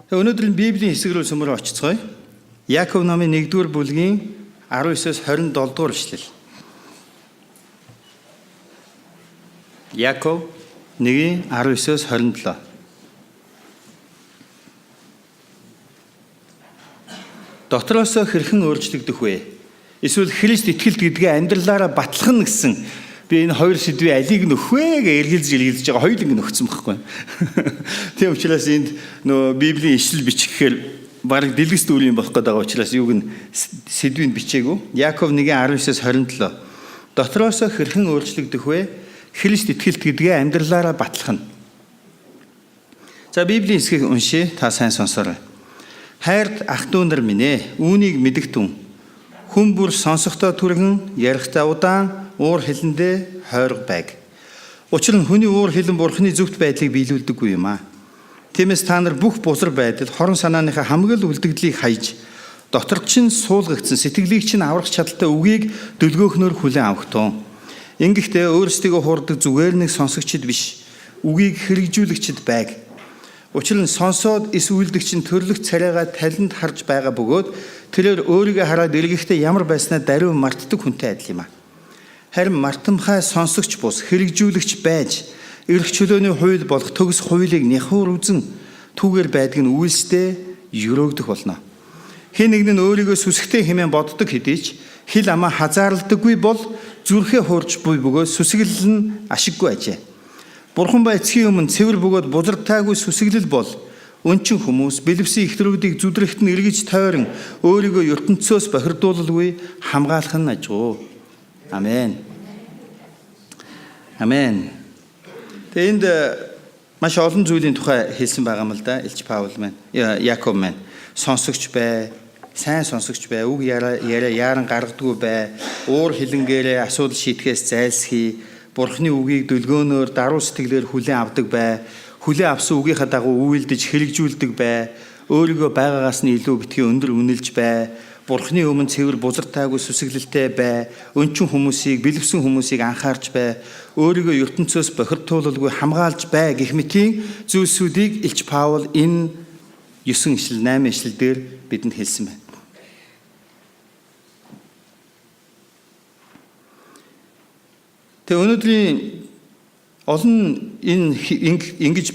Өнөөдөр Библийн хэсэг рүү сүмөр очицгоё. Яаков намын 1-р бүлгийн 19-с 27-р ишлэл. Яаков 1:19-с 27. Дотроосоо хэрхэн өөрчлөгдөх вэ? Эсвэл Христ итгэлт гэдгээ амьдралаараа батлах нь гэсэн би энэ хоёр сэдвийн алийг нөх вэ гэж эргэлзэж байгаа хоёуланг нөхцөн байхгүй. Тийм учраас энд нөө Библийн ишлэл бичихээр бараг дэлгэц дүүрийн болох гэдэг учраас юуг нь сэдвийг бичээгүй. Яаков 1:19-с 27. Дотроосоо хэрхэн өөрчлөгдөх вэ? Христ итгэлт гэдгээ амьдралаараа батлах нь. За Библийн хэсгийг уншъя, та сайн сонсоорой. Хайрт ах дүү нар минь ээ, үүнийг мэдэгтэн. Хүн бүр сонсохдоо түргэн, ярихдаа удаан, уур хилэндээ хойрог байг. Учир нь хүний уур хилэн бурхны зөвхт байдлыг биелүүлдэггүй юм аа. Тиймээс та нар бүх бузар байдал, хорон санааныхаа хамгал үлдэгдлийг хайж, доторд чинь суулгагдсан сэтгэлийг чинь аврах чадaltaй үгийг дөлгөөхнөр хүлээн авахтун. Ингэхдээ өөрсдийгөө хуурдаг зүгээр нэг сонсогчд биш, үгийг хэрэгжүүлэгчд байг. Учир нь сонсоод эс үйлдэгч нь төрлөх царайгаа талент харж байгаа бөгөөд тэрээр өөрийгөө хараад эргэхдээ ямар байснаа даруй мартдаг хүнтэй адил юм аа. Харин мартамхай сонсогч бус хэрэгжүүлэгч байж эрх чөлөөний хууль болох төгс хуулийг няхуур үзэн түүгээр байдаг нь үйлстэй өрөөгдөх болно. Хэн нэг нь өөрийгөө сүсгтэй хэмээн боддог хэдий ч хил амаа хазаарлагдаггүй бол зүрхээ хуурж буй бөгөөд сүсгэлэл нь ашиггүй ажээ. Бурхан ба эцгийн өмнө цэвэр бөгөөд бузартаагүй сүсгэлэл бол өнчин хүмүүс бэлэвсэн ихтрүүдийг зүдрэхт нь эргэж тойрон өөрийгөө ертөнцөөс бохирдуулалгүй хамгаалах нь ажгүй. Амен. Амен. Тэгээд энд маш олон зүйлийн тухай хэлсэн байгаа юм л да. Илч Паул маань, Яаков маань сонсогч бай, сайн сонсогч бай, үг яриа яаран гаргадгүй бай, уур хилэнгээрээ асуудал шийдэхээс зайлсхий. Бурхны үгийг дөлгөөнөөр даруй сэтгэлээр хүлээн авдаг бай. Хүлээн авсан үгийнхаа дагуу үйлдэж хэрэгжүүлдэг бай. Өөрийгөө байгаагаас нь илүү битгий өндөр үнэлж бай. Бурхны өмнө цэвэр бузартаагүй сүсгэлэлтэй бай. Өнчин хүмүүсийг, бэлэвсэн хүмүүсийг анхаарч бай. Өөрийгөө ертөнцөөс бохирдуулалгүй хамгаалж бай гэх мэтийн зүйлсүүдийг Илч Паул энэ 9 ишлэл 8 ишлэл дээр бидэнд хэлсэн байна. Тэгээ өнөөдрийн олон энэ ингэж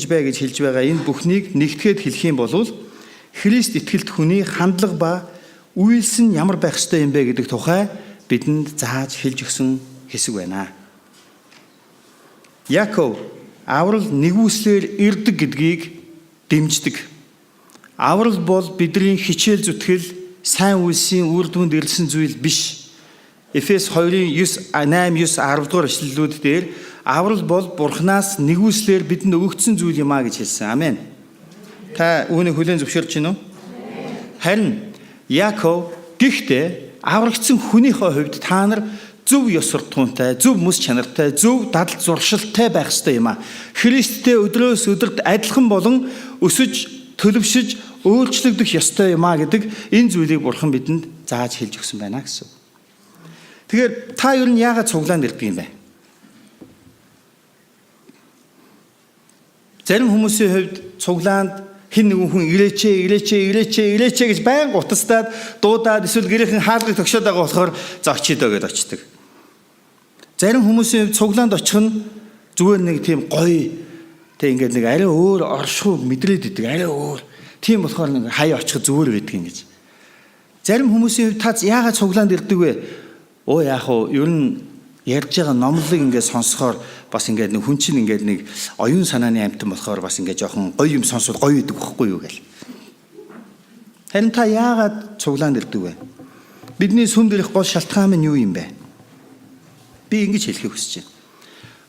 бай гэж хэлж байгаа энэ бүхнийг нэгтгэхэд хэлэх юм бол Христ итгэлт хүний хандлага ба үйлс нь ямар байх ёстой юм бэ гэдэг тухай бидэнд зааж хэлж өгсөн хэсэг байна. Яаков аврал нэгүслэр ирдэг гэдгийг дэмждэг. Аврал бол бидний хичээл зүтгэл, сайн үйлсийн үр дүнд ирсэн зүйл биш. Эфес 2:9-8-9 10 дугаар ишлэлүүд дээр аврал бол Бурханаас нэгүслэр бидэнд өгөгдсөн зүйл юм а гэж хэлсэн. Амен. Та үүнийг хүлээн зөвшөөрч байна уу? Харин Яаков гэхдээ аврагдсан хүнийхээ хувьд та нар зөв ёс суртахуунтай, зөв мэс чанартай, зөв дадал зуршилтай байх ёстой юм а. Христтэй өдрөөс өдөрт адилхан болон өсөж, төлөвшөж, өөрчлөгдөх ёстой юм а гэдэг энэ зүйлийг Бурхан бидэнд зааж хэлж өгсөн байна гэсэн. Тэгэхээр та юу н яагаад цуглаанд ирдэг юм бэ? Зарим хүмүүсийн хувьд цуглаанд хин нэгэн хүн ирээчээ гэж байнга утастаад дуудаад эсвэл гэрийнхэн хаалгыг тогшоод байгаа болохоор зогчидоо гэдээ очдөг. Зарим хүмүүсийн хувьд цуглаанд очих нь зүгээр нэг тийм гоё тэг ингээд нэг арай өөр оршихуй мэдрээд идэг арай өөр. Тийм болохоор нэг хаяа очих зүгээр байдаг юм гэж. Зарим хүмүүсийн хувьд та яагаад цуглаанд ирдэг вэ? Оо яах вэ? Ер нь ярьж байгаа номлог ингээд сонсохоор бас ингээд нэг хүн чинь ингээд нэг оюун санааны амьтан болохоор бас ингээд жоохон гоё юм сонсоод гоё идэг байхгүй юу гэл. Харин та яагаад цуглаанд ирдэг вэ? Бидний сүмд ирэх гол шалтгаан нь юу юм бэ? Би ингэж хэлхийг хүсэж байна.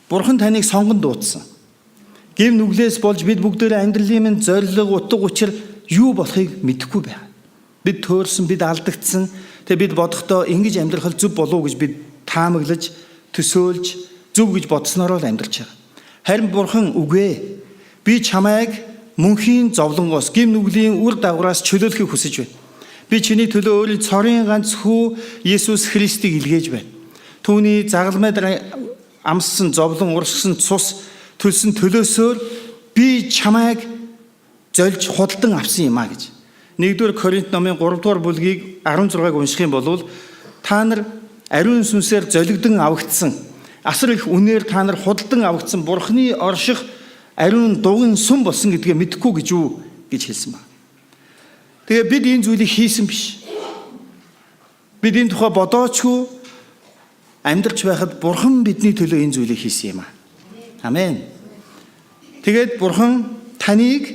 Бурхан таныг сонгон дуудсан. Гэв нүглээс болж бид бүгдээрээ амьдралын минь зориг, утга учир юу болохыг мэдэхгүй байна. Бид төөрсөн, бид алдагдсан. Тэгээ бид бодохдоо ингэж амьдрах зөв болов уу гэж бид таамаглаж, төсөөлж, зөв гэж бодсноор л амьдарч байгаа. Харин Бурхан үгүй. Би чамайг мөнхийн зовлонгоос, гим нүглийн үр дагавраас чөлөөлөхийг хүсэж байна. Би чиний төлөө өөрийн цорын ганц хүү Есүс Христийг илгээж байна. Түүний загалмайд амссан, зовлон урсгсан цус төлсөн төлөөсөөр би чамайг зольж худалдан авсан юм а гэж. 1-р Коринт номын 3-р бүлгийг 16-г унших юм бол та нар ариун сүнсээр золигдсон авагдсан, асар их үнээр та нар худалдан авагдсан Бурхны орших ариун дугын сүм болсон гэдгээ мэдэхгүй гэж юу гэж хэлсэн ба. Тэгээ бид энэ зүйлийг хийсэн биш. Бид энэ тухай бодоочгүй амьдарч байхад Бурхан бидний төлөө энэ зүйлийг хийсэн юм аа. Амен. Тэгээд Бурхан таныг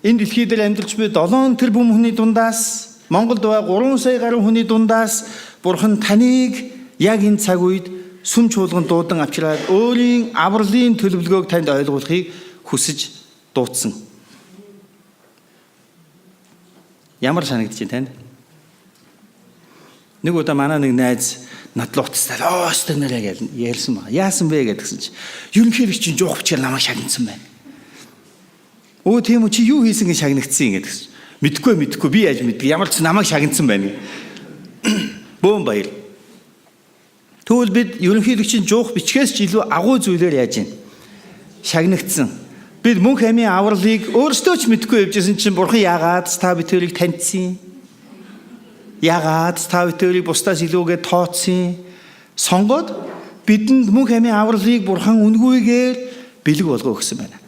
энэ дэлхий дээр амьдарч буй 7 тэрбум хүний дундаас, Монголд байгаа 3 сая гаруй хүний дундаас Бурхан таныг яг энэ цаг үед сүм чуулган дуудан авчираад өөрийн авралын төлөвлөгөөг танд ойлгуулахыг хүсэж дуудсан. Ямар санагдаж байна танд? Нэг удаа манай нэг найз надлаа уцтаад оостой нэрээ ярьсан байна. Яасан бэ гэдгсэн чи ерөнхийдөө чинь жоох бичээр намайг шагнацсан байна. Өө тийм үү чи юу хийсэн гэж шагнагдсан гэдгсэн. Мэдгүй би яаж мэдгүй ямар ч намайг шагнацсан байна. Бөөм баяр. Тэгвэл бид ерөнхийдөө чинь жоох бичгээс ч илүү агуу зүйлээр яаж юм? Шагнагдсан. Бид мөнх амийн авралыг өөрсдөө ч мэдгүй явжсэн чинь Бурхан яагаад та бидэрийг таньдсан? Яагаад та бидэрийг бусдаас илүүгээ тооцсон? Сонгоод бидэнд мөнх амийн авралыг Бурхан үнгүйгээр бэлэг болгоо өгсөн байна.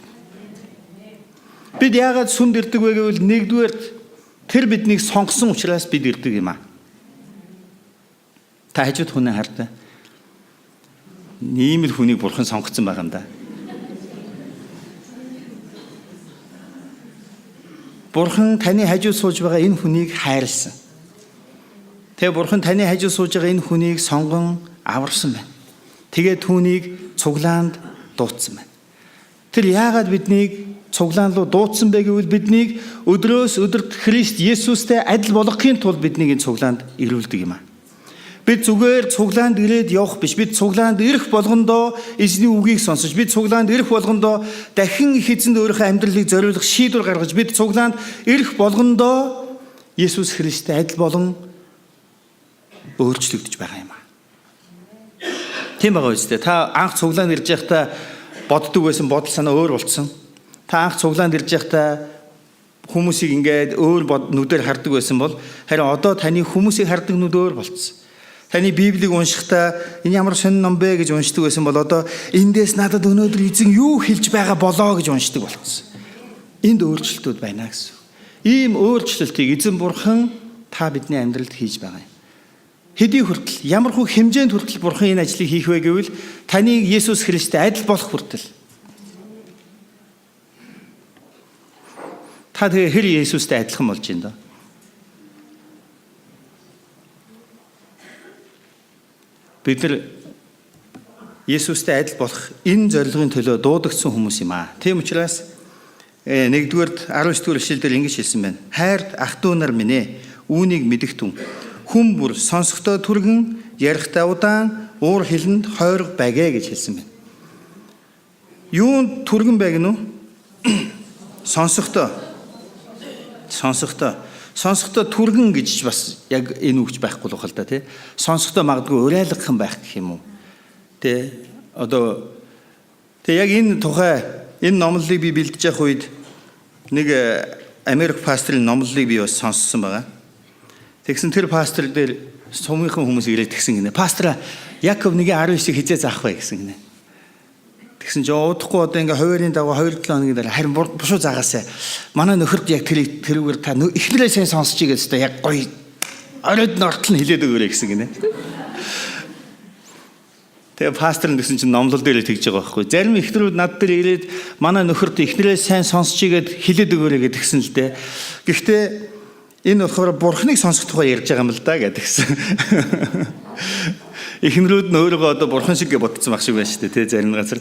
Бид яагаад сүмд ирдэг вэ гэвэл нэгдүгээр тэр биднийг сонгосон учраас бид ирдэг юм аа. Та хажууд хүнээ хардаа. Ийм л хүнийг Бурхан сонгоцсон байгаа юм да. Бурхан таны хажууд сууж байгаа энэ хүнийг хайрлсан. Тэгээ Бурхан таны хажууд сууж байгаа энэ хүнийг сонгон аварсан байна. Тэгээ түүнийг цуглаанд дуудсан байна. Тэр яагаад биднийг цуглаан руу дуудсан бэ гэвэл биднийг өдрөөс өдөрт Христ Есүстэй адил болгохын тулд биднийг энэ цуглаанд ирүүлдэг юм аа. Бид зүгээр цуглаанд ирээд явах биш. Бид цуглаанд ирэх болгондоо эзний үгийг сонсож, бид цуглаанд ирэх болгондоо дахин их эзэнд өөрийнхөө амьдралыг зориулах шийдвэр гаргаж, бид цуглаанд ирэх болгондоо Есүс Христтэй адил болон өөрчлөгдөж байгаа юм аа. Тийм байгаа үстэй. Та анх цуглаанд ирж байхдаа боддог байсан бодол санаа өөр болсон. Та анх цуглаанд ирж байхдаа хүмүүсийг ингээд өөр нүдээр хардаг байсан бол харин одоо таны хүмүүсийг хардаг нүд өөр болцсон. Таны Библийг уншихдаа энэ ямар сонин ном бэ гэж уншдаг байсан бол одоо эндээс надад өнөөдөр эзэн юу хэлж байгаа болоо гэж уншдаг болцсон. Энд өөрчлөлтүүд байна гэсэн. Ийм өөрчлөлтийг эзэн Бурхан та бидний амьдралд хийж байгаа юм. Хэдий хүртэл ямар хөө хэмжээнд хүртэл Бурхан энэ ажлыг хийх вэ гэвэл таныг Есүс Христтэй адил болох хүртэл. Та тэгээ хэр Есүстэй адилхан болж байна даа. Бид нар Есүстэй адил болох энэ зорилгын төлөө дуудагдсан хүмүүс юм аа. Тийм учраас 1-р 19-р эшлэлдэр ингэж хэлсэн байна. Хайрт ах トゥ нар минь ээ, үүнийг мэдэгтэн. Хүн бүр сонсохдоо түргэн, ярихдаа удаан, уур хилэнд хойрог байгээ гэж хэлсэн байна. Юунд түргэн байг нь вэ? Сонсохдоо түргэн гэж бас яг энэ үгч байхгүй л хэл та тий. Сонсохдоо магадгүй уриалгахан байх гэх юм уу. Тэ одоо яг энэ тухай энэ номлолыг би бэлдэж явах үед нэг Америк пасторын номлолыг би бас сонссон байгаа. Тэгсэн тэр пастор дээр сумынхан хүмүүс ирээд тэгсэн гинэ. Пастора Яков 1:19-ийг хизээ заах вэ гэсэн гинэ. Тэгсэн чи удахгүй одоо ингээ хуваарийн дагуу 2-7 хоногийн дараа харин бушуу заагаасаа манай нөхөрд яг тэрүүгээр та эхнэрээ сайн сонсч игээд өстой яг гоё оройд нортол нь хилээд өгөөрэй гэсэн гинэ. Тэгээ пастор нь гэсэн чинь номлол дээр тэгж байгаа байхгүй. Зарим эхнэрүүд над дээр ирээд манай нөхөрд эхнэрээ сайн сонсч игээд хилээд өгөөрэй гэдгсэн л дээ. Гэхдээ энэ болохоор Бурхныг сонсох тухай ярьж байгаа юм л да гэдгсэн. Эхнэрүүд нь өөрийгөө одоо Бурхан шиг бодсон байх шиг байна шүү дээ, тий зарим газар.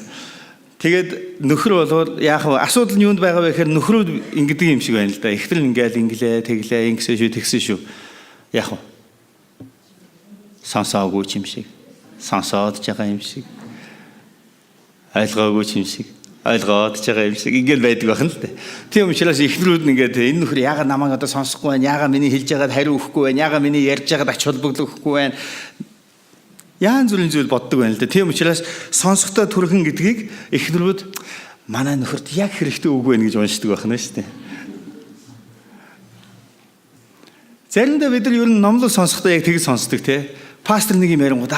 Тэгээд нөхөр болвол яах вэ? Асуудал нь юунд байгаа вэ гэхээр нөхрүүд ингэдэг юм шиг байна л да. Эхнэр ингээл инглээ, тэглээ, ингэсэн шүү, тэгсэн шүү. Яах вэ? Сонсоогүй юм шиг. Сонсоод байгаа юм шиг. Ойлгоогүй юм шиг. Ойлгоод байгаа юм шиг ингээл байдаг байх нь л дээ. Тийм учраас эхнэрүүд нь ингээд энэ нөхөр яагаад намайг одоо сонсохгүй байна? Яагаад миний хэлж байгаад хариу өгөхгүй байна? Яагаад миний ярьж байгаад ач холбогдол өгөхгүй байна? Яан зүрийн зүйл боддог байна л да. Тийм учраас сонсохдоо түргэн гэдгийг эхнэрүүд манай нөхөрт яг хэрэгтэй үг байна гэж уншдаг байна шүү дээ. Заримдаа бид нар ер нь номлол сонсохдоо яг тэгж сонсдог те. Пастор нэг юм ярингууд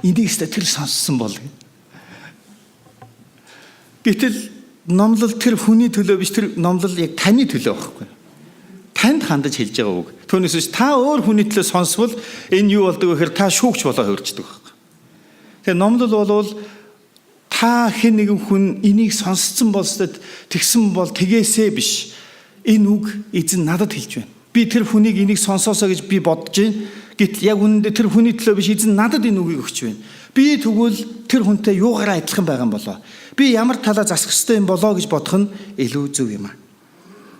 энийг ч тэр сонссон бол. Гэтэл номлол тэр хүний төлөө биш, тэр номлол яг таны төлөө байхгүй. Танд хандаж хэлж байгаа үг. Түүнээс биш та өөр хүний төлөө сонсвол энэ юу болдог вэ гэхээр та шүүгч болоо хувирчдаг байхгүй. Тэгээ номлол бол та хэн нэгэн хүн энийг сонсцсон болсод тэгсэн бол тэгээсээ биш. Энэ үг эзэн надад хэлж байна. Би тэр хүнийг энийг сонсоосоо гэж би бодож байна. Гэтэл яг үнэндээ тэр хүний төлөө биш, эзэн надад энэ үгийг өгч байна. Би тэгвэл тэр хүнтэй юугаараа адилхан байгаа юм болоо. Би ямар талаа засах ёстой юм болоо гэж бодох нь илүү зөв юм аа.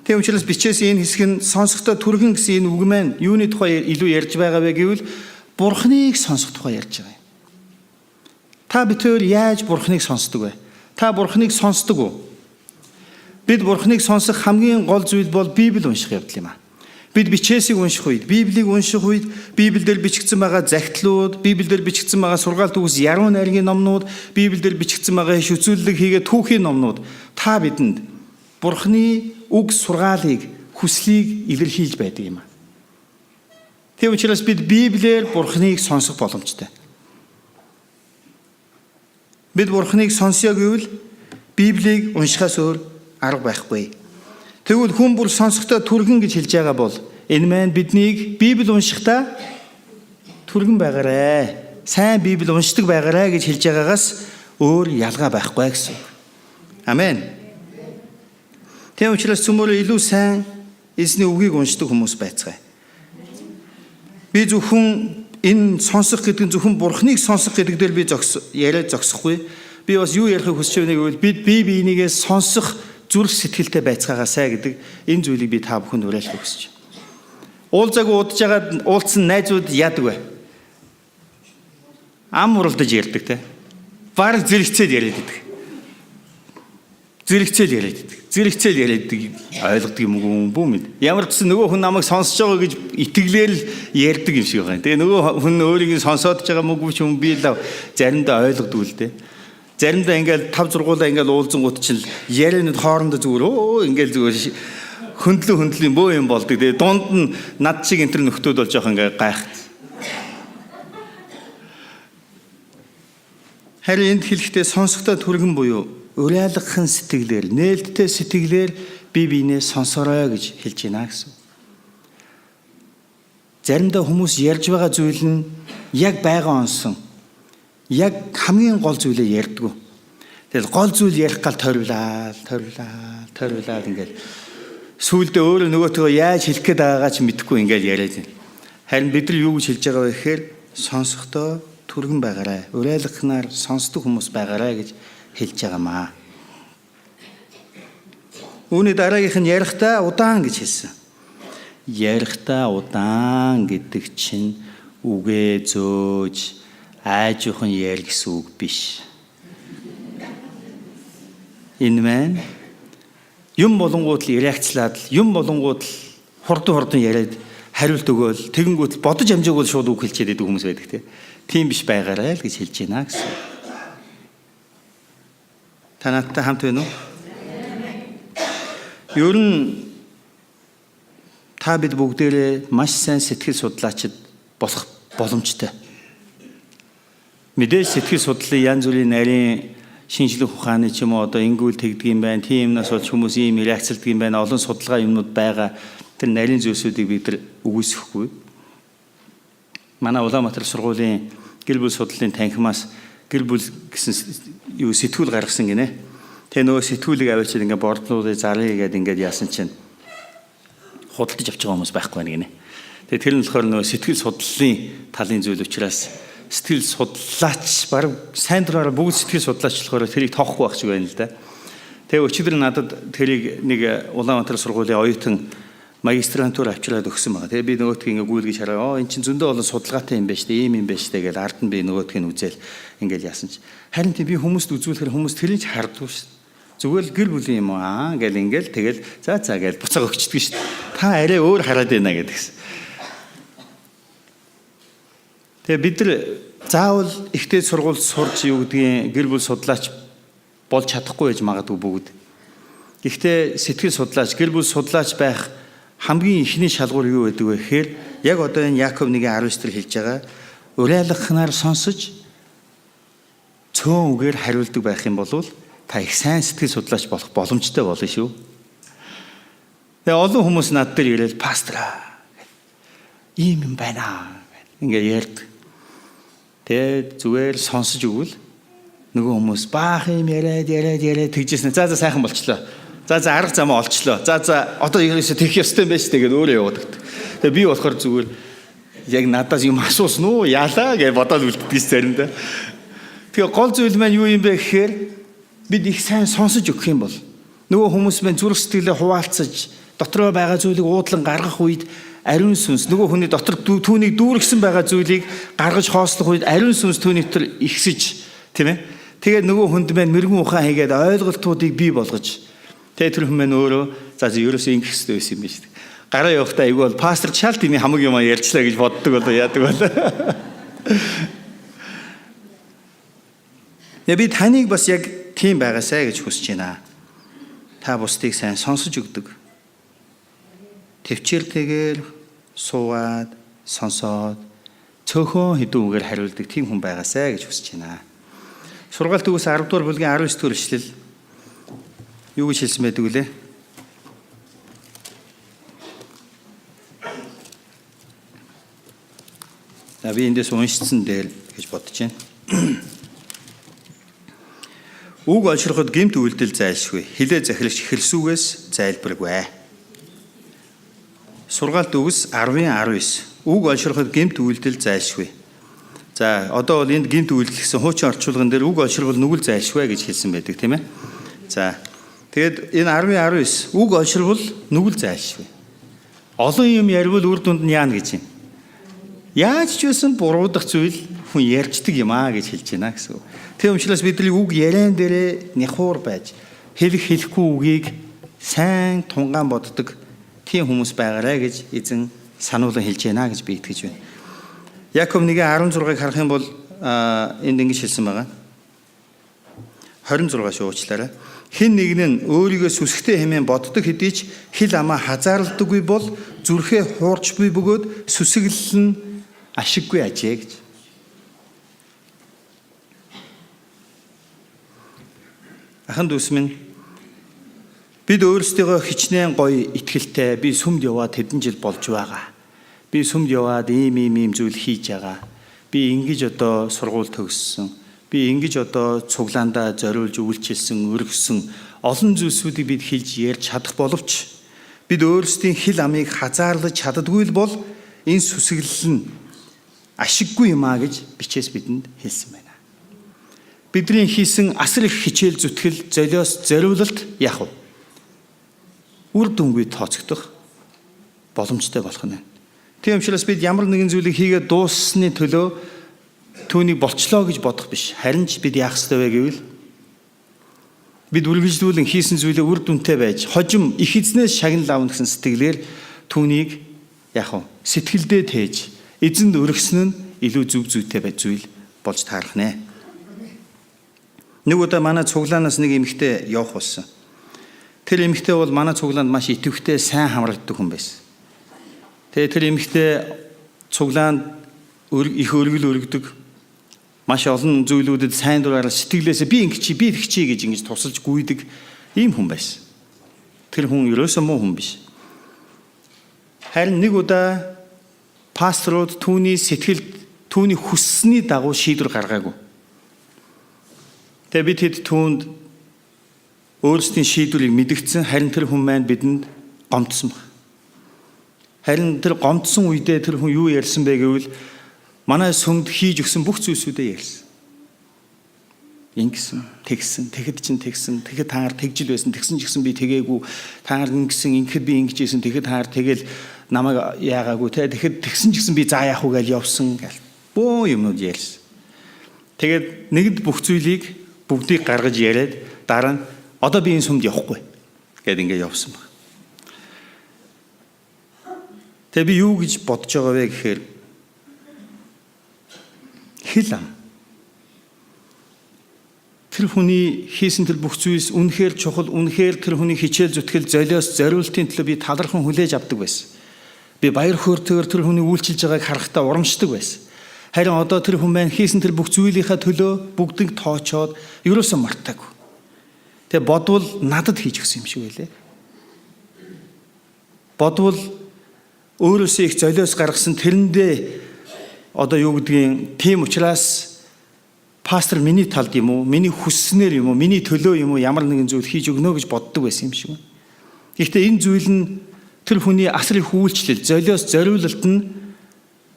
Тийм учраас бичээс энэ хэсэг нь сонсохдоо түргэн гэсэн энэ үг маань юуны тухай илүү ярьж байгаа вэ гэвэл Бурхныг сонсох тухай ярьж байгаа юм. Та битээр яаж Бурхныг сонсдог вэ? Та Бурхныг сонсдог уу? Бид Бурхныг сонсох хамгийн гол зүйл бол Библи унших явдал юм аа. Бид бичээсийг унших үед, Библийг унших үед Библиэлд бичигдсэн байгаа захидлууд, Библиэлд бичигдсэн байгаа сургаалт үгс яруу найргийн номнууд, Библиэлд бичигдсэн байгаа иш үзүүлэлт хийгээ түүхийн номнууд та бидэнд Бурхны үг сургаалыг, хүслийг илэрхийлж байдаг юм аа. Тийм учраас бид Библиэр Бурхныг сонсох боломжтой. Бид Бурхныг сонсё гэвэл Библийг уншихаас өөр арга байхгүй. Тэгвэл хүн бүр сонсохдоо түргэн гэж хэлж байгаа бол энэ маань биднийг Библи уншихдаа түргэн байгаарэ. Сайн Библи уншдаг байгаарэ гэж хэлж байгаагаас өөр ялгаа байхгүй гэсэн. Амен. Тийм учраас цөмөрөө илүү сайн эзний үгийг уншдаг хүмүүс байцгаая. Би зөвхөн энэ сонсох гэдэг нь зөвхөн Бурхныг сонсох гэдэг дээр би яриад зогсохгүй. Би бас юу ярихыг хүсэж байна гэвэл бид бие биенийгээ сонсох зүрх сэтгэлтэй байцгаагаасай гэдэг энэ зүйлийг би та бүхэнд уриалах хүсэж байна. Уулзаагүй удаж байгаа уулзсан найзууд яадаг вэ? Ам уралдаж ярьдаг те. Бараг зэрэгцээл яриад идэг. Зэрэгцээл яриад идэг. Зэрэгцээл яриад идэг ойлгодог юм бүү мэд. Ямар ч гэсэн нөгөө хүн намайг сонсож байгаа гэж итгэлээр л ярьдаг юм шиг байна. Тэгээ нөгөө хүн өөрийг сонсоод ч байгаа мөггүй ч юм би л заримдаа ойлгодог л дээ. Заримдаа ингээл 5-6 ингээл уулзангууд чинь яриануд хоорондоо зүгээр ингээл зүгээр хөндлөн бөө юм болдог. Тэгээ дунд нь над шиг энэ төр нөхдүүд бол жоох ингээ гайхт. Харин энд хэлэхдээ сонсохдоо түргэн буюу уриалгахын сэтгэлээр, нээлттэй сэтгэлээр бие биенээ сонсорой гэж хэлж байна гэсэн. Заримдаа хүмүүс ярьж байгаа зүйл нь яг байгаа онсон. Яг хамгийн гол зүйлээ ярьдгүү. Тэгэл гол зүйл ярих гал тойруулаад ингээл сүүлдээ өөрөө нөгөөтгөө яаж хэлэх гээд байгаагаа ч мэдэхгүй ингээл яриад байна. Харин бид нар юу гэж хэлж байгаа вэ гэхээр сонсохдоо түргэн байгаарай. Уриалгахнаар сонсдог хүмүүс байгаарай гэж хэлж байгаамаа. Үүний дараагийнх нь ярихтаа удаан гэж хэлсэн. Ярихтаа удаан гэдэг чинь үгээ зөөж айжуухан яар гэсэн үг биш. Энэ маань юм болонгууд л реакцлаад юм болонгууд л хурдан яриад хариулт өгөөл тэгэнгүүт бодож амжаагүй шууд үг хэлчихэд идэг хүмүүс байдаг те. Тийм биш байгаарай л гэж хэлж байна гэсэн. Та надтай хамт байна уу? Ер нь та бид бүгдээрээ маш сайн сэтгэл судлаачид болох боломжтой. Мэдээж сэтгэл судлалын янз бүрийн нарийн шинжлэх ухааны ч юм уу одоо ингүүл тэгдэг юм байна. Тийм юмнаас болж хүмүүс ийм реакцлдаг юм байна. Олон судалгаа юмнууд байгаа. Тэр нарийн зүйлсүүдийг бид нар үгүйсэхгүй. Манай Улаанбаатар сургуулийн гэр бүл судлалын танхимаас гэр бүл гэсэн юу сэтгүүл гаргасан гинэ. Тэгээ нөгөө сэтгүүлийг аваачаад ингээ бордлуудыг заръя гэдэг ингээд яасан чинь худалдаж авч байгаа хүмүүс байхгүй байна гинэ. Тэгээ тэр нь болохоор нөгөө сэтгэл судлалын талын зүйл учраас сэтгэл судлаач баг сайн дураараа бүгд сэтгэл судлаач болохоор тэрийг тоохгүй байх шиг байна л да. Тэгээ өчигдөр надад тэрийг нэг Улаанбаатар сургуулийн оюутан магистрантур авчираад өгсөн байгаа. Тэгээ би нөгөөдгийг ингээ гүйлгэж хараа. Энэ чинь зөндөө олон судалгаатай юм байна шүү дээ. Ийм юм байна шүү дээ гэж ард нь би нөгөөдгийг үзэл ингээл яасан чи. Харин тийм би хүмүүст үзүүлэхээр хүмүүс тэрийг ч харддаг шүү. Зүгээр л гэр бүлийн юм аа гэл ингээл тэгэл за гэж буцаага өгчдөг шүү. Та арай өөр хараад байна гэдгийгс. Тэгээ бид нар заавал ихтэй сургуульд сурч юу гэдгийг гэр бүл судлаач болж чадахгүй байж магадгүй бүгд. Гэхдээ сэтгэл судлаач, гэр бүл судлаач байх хамгийн ихний шалгуур юу гэдэг вэ гэхээр яг одоо энэ Яаков 1:19 дээр хэлж байгаа уриалгахнаар сонсож цөөн үгээр хариулдаг байх юм бол та их сайн сэтгэл судлаач болох боломжтой болно шүү. Тэгээ олон хүмүүс над дээр ирээд пастора ийм юм байна ингээ ярьд. Тэгээ зүгээр сонсож өгвөл нөгөө хүмүүс баах юм яриад тэгжсэн. За сайхан болчлоо. За арга замаа олчлоо. За одоо ерөөсө тэрх ёстой юм байна шүү. Тэгээд өөрөө яваад. Тэгээ би болохоор зүгээр яг надаас юм асуусан уу? Яалаа гэж бодоод үлддэгс заримдаа. Тэгээ гол зүйл маань юу юм бэ гэхээр бид их сайн сонсож өгөх юм бол нөгөө хүмүүс маань зүрх сэтгэлээ хуваалцаж дотроо байгаа зүйлийг уудлан гаргах үед ариун сүнс нөгөө хүний дотор түүнийг дүүргэсэн байгаа зүйлийг гаргаж хоослох үед ариун сүнс түүний дотор ихсэж тийм ээ. Тэгээд нөгөө хүнд маань мэрэгэн ухаан хийгээд ойлголтуудыг бий болгож тэгээд тэр хүн маань өөрөө за ерөөсөө ингэх хэрэгтэй байсан юм байна шүү дээ. Гараа явахдаа айгүй бол пастор чалт ийм хамаг юм ярьчлаа гэж боддог болоо яадаг болоо. Би таныг бас яг тийм байгаасай гэж хүсэж байна. Та бусдыг сайн сонсож өгдөг. Төвчээртэйгээр суугаад сонсоод цөөхөн хэдэн үгээр хариулдаг тийм хүн байгаасай гэж хүсэж байна. Сургаалт үгс 10 дугаар бүлгийн 19 дугаар ишлэл юу гэж хэлсэн байдаг вүлээ? Би эндээс уншсан дээр гэж бодож байна. Үг олшроход гэмт үйлдэл зайлшгүй. Хилээ захирагч хэлсүүгээс зайлбаргүй. Сургаалт үгс 10:19. Үг олшроход гэмт үйлдэл зайлшгүй. За одоо бол энд гэмт үйлдэл гэсэн хуучин орчуулган дээр үг олшрол нүгэл зайлшгүй гэж хэлсэн байдаг тийм ээ. За тэгэд энэ 10:19 үг олшрол нүгэл зайлшгүй. Олон юм ярил үр дүнд нь яана гэж юм. Яаж ч байсан буруудах зүйл хүн ярьждаг юм аа гэж хэлж байна гэсэн. Тийм учраас бидний үг яриан дээрээ няхуур байж хэлэхгүй үгийг сайн тунгаан боддог тийм хүмүүс байгаарай гэж эзэн сануулan хэлж байна гэж би итгэж байна. Яаков 1:16-ыг харах юм бол энд ингэж хэлсэн байгаа. 26 шуучлаарай. Хэн нэг нь өөрийгөө сүсгтэй хэмээн боддог хэдий ч хил амаа хазаарлдаггүй бол зүрхээ хуурч буй бөгөөд сүсгэлэл нь ашиггүй ажээ гэж. Ахын дүүс минь бид өөрсдөө хичнээн гоё итгэлтэй би сүмд яваад хэдэн жил болж байгаа. Би сүмд яваад ийм зүйл хийж байгаа. Би ингэж одоо сургууль төгссөн. Би ингэж одоо цуглаандаа зориулж үйлчилсэн, өргөсөн олон зүйлсүүдийг бид хэлж ярьж чадах боловч бид өөрсдийн хил амыг хазаарлаж чаддгүй л бол энэ сүсгэлэл нь ашиггүй юм а гэж бичээс бидэнд хэлсэн байна. Бидний хийсэн асар их хичээл зүтгэл золиос зориулалт яах вэ? Үр дүнгүй тооцогдох боломжтой болох нь. Тийм учраас бид ямар нэгэн зүйлийг хийгээд дууссаны төлөө түүнийг болчлоо гэж бодох биш. Харин ч бид яах ёстой вэ гэвэл бид үргэлжлүүлэн хийсэн зүйлээ үр дүнтэй байж хожим их эзнээс шагнал авна гэсэн сэтгэлээр түүнийг яах вэ? Сэтгэлдээ тээж эзэнд өргөсөн нь илүү зөв зүйтэй байж зүйл болж таарах нэ. Нэг удаа манай цуглаанаас нэг эмэгтэй явах болсон. Тэр эмэгтэй бол манай цуглаанд маш идэвхтэй сайн хамрагддаг хүн байсан. Тэгээ тэр эмэгтэй цуглаанд их өргөл өргөдөг. Маш олон зүйлүүдэд сайн дураараа сэтгэлээсээ би тэгчий гэж ингэж тусалж гүйдэг ийм хүн байсан. Тэр хүн ерөөсөө муу хүн биш. Харин нэг удаа пасторууд түүний сэтгэлд түүний хүссний дагуу шийдвэр гаргаагүй. Тэгээ бид хэд түүнд өөрсдийн шийдвэрийг мэдгдсэн, харин тэр хүн маань бидэнд гомдсон баг. Харин тэр гомдсон үедээ тэр хүн юу ярьсан бэ гэвэл манай сүмд хийж өгсөн бүх зүйлсүүдээ ярьсан. Ингэсэн, тэгсэн, тэгэхэд чинь тэгсэн, тэгэхэд таар тэгжил байсан, тэгсэн ч гэсэн би тэгээгүй, таар ингэсэн, ингэхэд би ингэж ийсэн, тэгэхэд таар тэгэл намайг яагаагүй, тэгэхэд тэгсэн ч гэсэн би заа яах уу гэж явсан гэл. Бөө юмнууд ярьсан. Тэгээд нэгд бүх зүйлийг бүгдийг гаргаж яриад дараа нь одоо би энэ сүмд явахгүй гэд ингэ явсан баг. Тэгээ би юу гэж бодож байгаа вэ гэхээр хил ам тэр хүний хийсэн тэр бүх зүйлс үнэхээр чухал, үнэхээр тэр хүний хичээл зүтгэл золиос зориултын төлөө би талархан хүлээж авдаг байсан. Би баяр хөөртэйгээр тэр хүний үйлчилж байгааг харахтаа урамшдаг байсан. Харин одоо тэр хүн маань хийсэн тэр бүх зүйлийнхаа төлөө бүгдийг тоочоод ерөөсөө мартаагүй. Тэгээ бодвол надад хийж өгсөн юм шиг байлээ. Бодвол өөрөөсөө их золиос гаргасан тэрэндээ одоо юу гэдгийг тийм учраас пастор миний талд юм уу, миний хүсснээр юм уу, миний төлөө юм уу ямар нэгэн зүйл хийж өгнө гэж боддог байсан юм шиг байна. Гэхдээ энэ зүйл нь тэр хүний асар их үйлчлэл, золиос зориулалт нь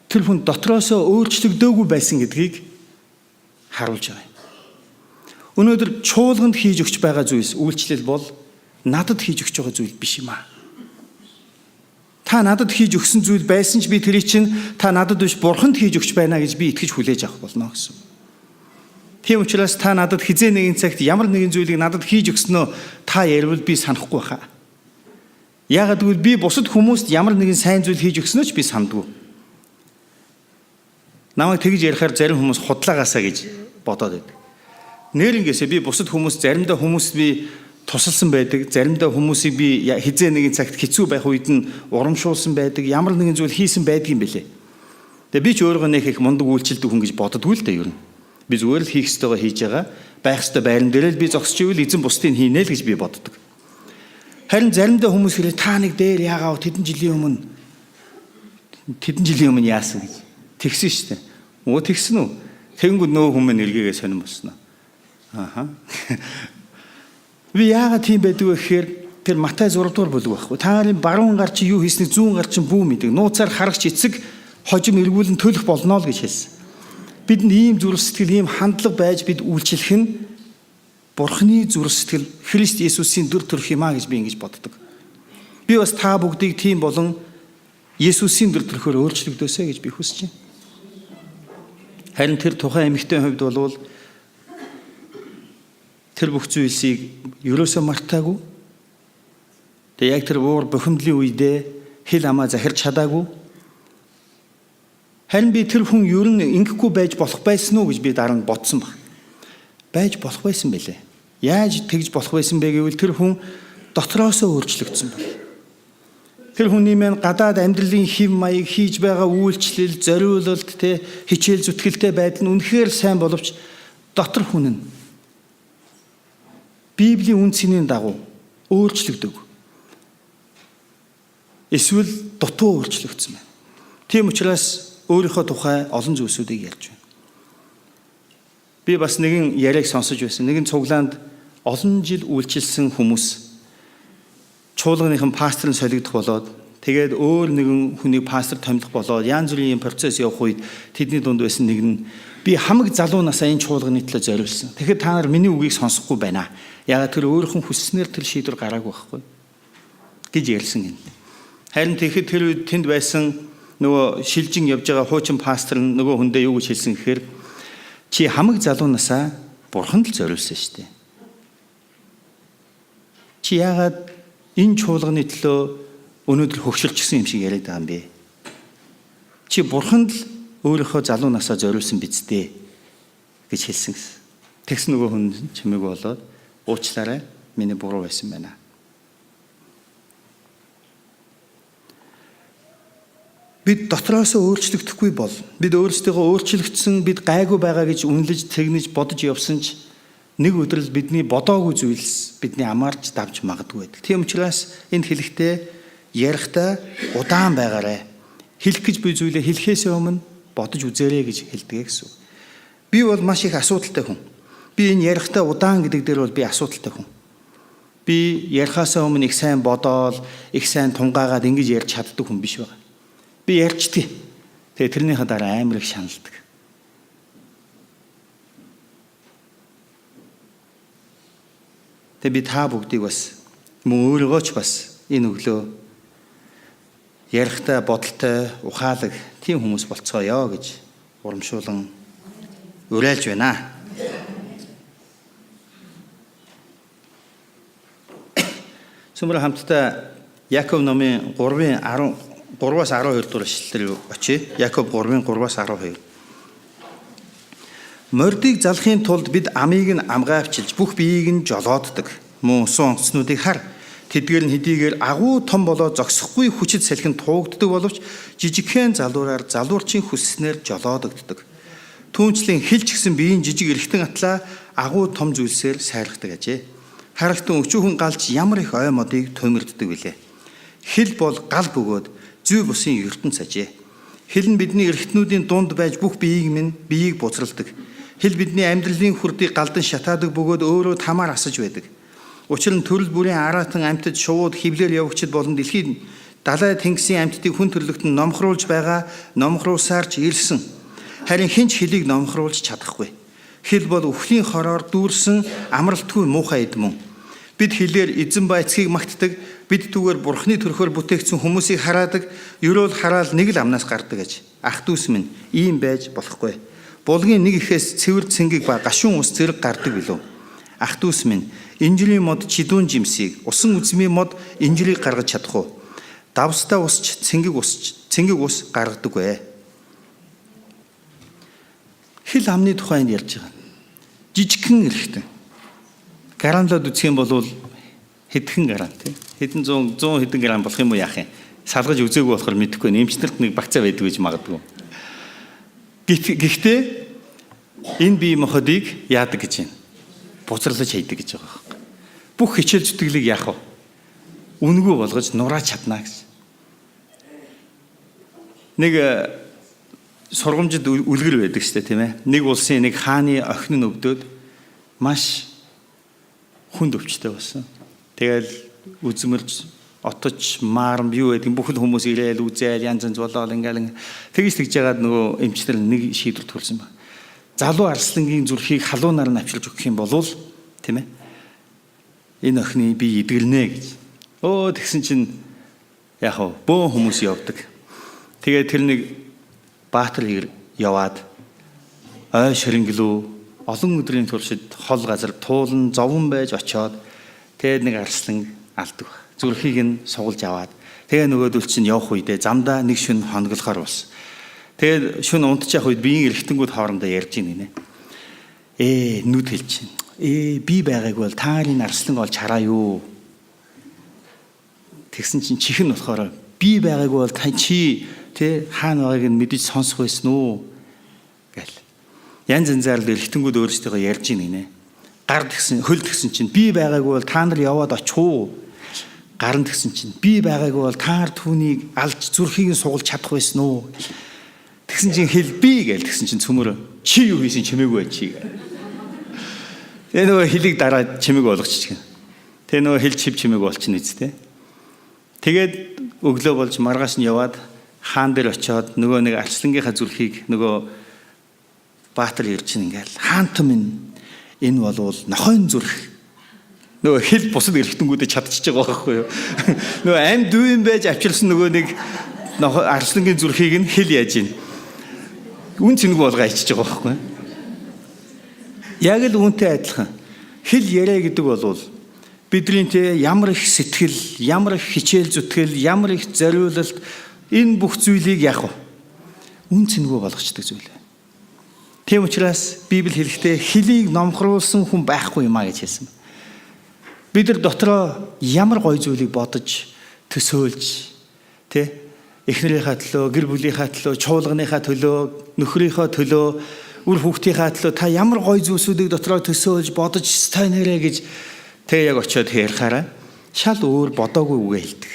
тэр хүн дотроосоо өөрчлөгдөөгүй байсан гэдгийг харуулж байгаа юм. Өнөөдөр чуулганд хийж өгч байгаа зүйлс үйлчлэл бол надад хийж өгч байгаа зүйл биш юм аа. Та надад хийж өгсөн зүйл байсан ч би тэрийг чинь та надад биш бурханд хийж өгч байна гэж би итгэж хүлээж авах болно гэсэн. Тийм учраас та надад хизээ нэгэн цагт ямар нэгэн зүйлийг надад хийж өгснөө та ярил би санахгүй хаа. Яагаад гэвэл би бусад хүмүүст ямар нэгэн сайн зүйл хийж өгснөө ч би сандгүй. Намайг тэгж ярихаар зарим хүмүүс худлаагаасаа гэж бодоод байдаг. Нэрнгээсээ би бусад хүмүүс заримдаа хүмүүст би тусалсан байдаг, заримдаа хүмүүсийг би хизээ нэгэн цагт хэцүү байх үед нь урамшуулсан байдаг, ямар нэгэн зүйл хийсэн байдаг юм бэлээ. Тэгээ би ч өөрийгөө нэг их мундаг үйлчлдэг хүн гэж боддоггүй л дээ юу. Би зүгээр л хийх ёстойгоо хийж байгаа. Байх ёстой байран дээр л би зогсож ивэл эзэн бусдыг хийнэ л гэж би боддог. Харин заримдаа хүмүүс хэлээ та нэг дээр яагаад тэдэн жилийн өмнө яасан гэж. Тэгсэн шүү дээ. Өө тэгсэн үү? Тэнгүүд нөө хүмүүс нэргээгээ сонирн болсноо. Ааха. Би яагаад тийм байдаг вэ гэхээр тэр Матай 6 дугаар бүлэг байхгүй. Та нарын баруун гар чи юу хийснийг зүүн гар чи бүү мэдэг. Нууцаар харагч эцэг хожим эргүүлэн төлөх болно л гэж хэлсэн. Бидэнд ийм зүрх сэтгэл, ийм хандлага байж бид үйлчлэх нь Бурхны зүрх сэтгэл, Христ Есүсийн дүр төрх юм а гэж би ингэж боддог. Би бас та бүгдийг тийм болон Есүсийн дүр төрхөөр өөрчлөгдөөсэй гэж би хүсэж байна. Харин тэр тухайн эмэгтэйн хувьд бол тэр бүх зүйлсийг ерөөсөө мартаагүй. Тэгээ яг тэр уур бухимдлын үедээ хэл амаа захирч чадаагүй. Харин би тэр хүн ер нь ингэхгүй байж болох байсан уу гэж би дараа нь бодсон баг. Байж болох байсан байлээ. Яаж тэгж болох байсан бэ гэвэл тэр хүн дотроосоо өөрчлөгдсөн байна. Тэр хүний маань гадаад амьдралын хэв маяг хийж байгаа үйлчлэл, зориулалт, хичээл зүтгэлтэй байдал нь үнэхээр сайн боловч дотор хүн нь Библийн үндсийн дагуу өөрчлөгдөв. Эсвэл дутуу өөрчлөгдсөн байна. Тийм учраас өөрийнхөө тухай олон зүйлсүүдийг ярьж байна. Би бас нэгэн яриаг сонсож байсан. Нэгэн цуглаанд олон жил үйлчилсэн хүмүүс чуулганыхан пасторын солигдох болоод тэгээд өөр нэгэн хүний пастор томилох болоод янз бүрийн процесс явах үед тэдний дунд байсан нэг нь би хамаг залуу насаа энэ чуулганы төлөө зориулсан. Тэгэхээр та нар миний үгийг сонсохгүй байна. Яагаад тэр өөрийнхөө хүсснээр тэр шийдвэр гараагүй байхгүй гэж ярьсан юм. Харин тэгэхэд тэр үед тэнд байсан нөгөө шилжин явж байгаа хуучин пастор нь нөгөө хүндээ юу гэж хэлсэн гэхээр чи хамаг залуу насаа бурханд л зориулсан шүү дээ. Чи яагаад энэ чуулганы төлөө өнөөдөр хөгшилчихсэн юм шиг яриад байгаа юм бэ? Чи бурханд л өөрийнхөө залуу насаа зориулсан биз дээ гэж хэлсэн гэсэн. Тэгс нөгөө хүн чимээг болоод уучлаарай, миний буруу байсан байна. Бид дотроосоо өөрчлөгдөхгүй бол бид өөрсдөө өөрчлөгдсөн, бид гайгүй байгаа гэж үнэлж, тэгнэж бодож явсан ч нэг өдөр л бидний бодоогүй зүйлс бидний амаарч давж магадгүй байдаг. Тийм учраас энэ хэлэхдээ ярихдаа удаан байгаарай. Хэлэх гэж буй зүйлээ хэлэхээс өмнө бодож үзээрэй гэж хэлдэг гэсэн. Би бол маш их асуудалтай хүн. Би энэ ярихдаа удаан гэдэг дээр бол би асуудалтай хүн. Би ярихаасаа өмнө их сайн бодоол, их сайн тунгаагаад ингэж ярьж чаддаг хүн биш байгаа. Би ярьчдгийг. Тэгээ тэрнийхээ дараа амар их шаналдаг. Тэгээ би та бүгдийг бас мөн өөрийгөө ч бас энэ өглөө ярихдаа бодолтой, ухаалаг тийм хүмүүс болцгоё гэж урамшуулан уриалж байна. Сүмрэ хамтдаа Яков номын 3-аас 12 дугаар ишлэлээр очие. Яков 3-ын 3-аас 12. Мордыг залахын тулд бид амийг нь амгаавчилж бүх биеийг нь жолооддаг. Мөн усан онгоцнуудыг хар. Тэдгээр нь хэдийгээр агуу том болоод зогсохгүй хүчит салхин туугддаг боловч жижигхэн залуураар залуурчийн хүсснээр жолоодогддог. Түүнчлэн хилч гисэн биеийн жижиг эргэтэн атлаа агуу том зүйлсээр сайргадаг ажээ. Харагтун өчүүхэн галч ямар их ой модыг тумирддаг билээ. Хил бол гал бөгөөд зүй бусын ертөнц ажээ. Хил нь бидний эргэтнүүдийн дунд байж бүх биеийг бузралдаг. Хил бидний амьдралын хүрдийг галдан шатаадаг бөгөөд өөрөө тамаар асаж байдаг. Учир нь төрөл бүрийн араатан амьтад шууд хөвлөөр явагчид болон дэлхийн далай тэнгисийн амьтдыг хүн төрлөختөнд номхруулж байгаа номхруулсаарч ирсэн. Харин хинч хилийг номхруулж чадахгүй. Хил бол үхлийн хороор дүүрсэн амралтгүй муухай эд мөн. Бид хилээр эзэн ба эцгийг магтдаг, бид түүгээр бурхны төрхөөр бүтээгдсэн хүмүүсийг хараадаг, ерөөл хараал нэг л амнаас гардаг гэж. Ах дүүс минь ийм байж болохгүй. Булгийн нэг ихээс цэвэр цэнгэг ба гашуун ус зэрэг гардаг билүү. Ах дүүс минь инжирийн мод чидүүн жимсийг, усан үзмийн мод инжирийг гаргаж чадах уу? Давстаа усч цэнгэг ус гаргадаггүй. Хил амны тухайд ярьж байгаа. Жижигхэн эрхтэн. Грамлаад үсэх юм бол хэдхэн грамм тийм. Хэдэн 100 хэдэн грамм болох юм уу яах юм? Салгаж үзээгүй болохоор мэдэхгүй. Эмчнэрт нэг багцаа байдаг гэж магадгүй. Гэхдээ энэ бие махбодыг яадаг гэж байна? Буцралж хайдаг гэж байгаа юм. Бүх хичээл зүтгэлийг яах вэ? Үнгүү болгож нурааж чадна гэж. Нэг сургамжид үлгэр байдаг шүү дээ тийм ээ. Нэг улсын нэг хааны охин нь өвдөөд маш хүнд өвчтэй болсон. Тэгэл үзмэрж отож маарм юу гэдэг бүхэл хүмүүс ирээл үзээл янз янз болоод ингээл тэгж жагаад нөгөө эмчнэр нэг шийдвэр төрүүлсэн ба. Залуу арслангийн зүрхийг халуунаар нь авчирч өгөх юм бол тийм ээ. Энэ охины би идгэлнэ гэж. Тэгсэн чинь яг бөөн хүмүүс явдаг. Тэгээд тэр нэг баатар яваад ой ширинглүү олон өдрийн туршид хол газар туулан зовон байж очоод тэгээд нэг арслан алдаг. Зүрхийг нь сугалж аваад тэгээ нөгөөдөл чинь явах үедээ замдаа нэг шөнө хоноглохоор болсон. Тэгээд шөнө унтчих үед биеийн эргэтнгүүд хоорондоо ярьж ийн нэ. Нүд хэлж чинь. Би байгааг бол та нарын арслан олж хараа юу. Тэгсэн чинь чихэн болохоор би байгааг бол та чи хаана байгааг нь мэдэж сонсох байсан уу гэл. Янз янзаар л эргэтнгүүд өөрсдөө ярьж ийн нэ. Гар тэгсэн хөл тэгсэн чинь би байгааг бол та нар яваад очих уу. Гарн тэгсэн чинь би байгааг бол та нар түүнийг алж зүрхийг нь сугалж чадах байсан уу. Тэгсэн чинь хэл би гээл тэгсэн чинь цөмөр чи юу хийсэн чимээгүй бай чи гээ. Тэгээ нөгөө хэлийг дараа чимээг болгочих. Тэгээ нөгөө хэл чимээг болчихно үсттэй. Тэгээд өглөө болж маргааш нь яваад хаан дээр очиод нөгөө нэг арслангийнхаа зүрхийг нөгөө баатар ирж ин ингээл хаант минь энэ болвол нохойн зүрх нөгөө хэл бусад эргэтнгүүдэд чадчихж байгаа байхгүй юу. Нөгөө амь дүүн байж авчирсан нөгөө нэг арслангийн зүрхийг нь хэл яаж ийн үн цэнэг болгоо ичиж байгаа байхгүй юу. Яг л үүнтэй адилхан хэл яриа гэдэг бол бидний ямар их сэтгэл, ямар их хичээл зүтгэл, ямар их зориулалт энэ бүх зүйлийг яах вэ? Үн цэнэгөө болгочдөг зүйл. Тийм учраас Библи хэлэхдээ хэлийг номхруулсан хүн байхгүй юм а гэж хэлсэн. Бид нар дотроо ямар гоё зүйлийг бодож, төсөөлж, эхнэрийнхээ төлөө, гэр бүлийнхээ төлөө, чуулганыхаа төлөө, нөхрийнхөө төлөө, үр хүүхдийнхээ төлөө та ямар гоё зүйлсүүдийг дотроо төсөөлж, бодож стай нэрэ гэж яг очиод ярихаараа шал өөр бодоогүй үгээ хэлдэг.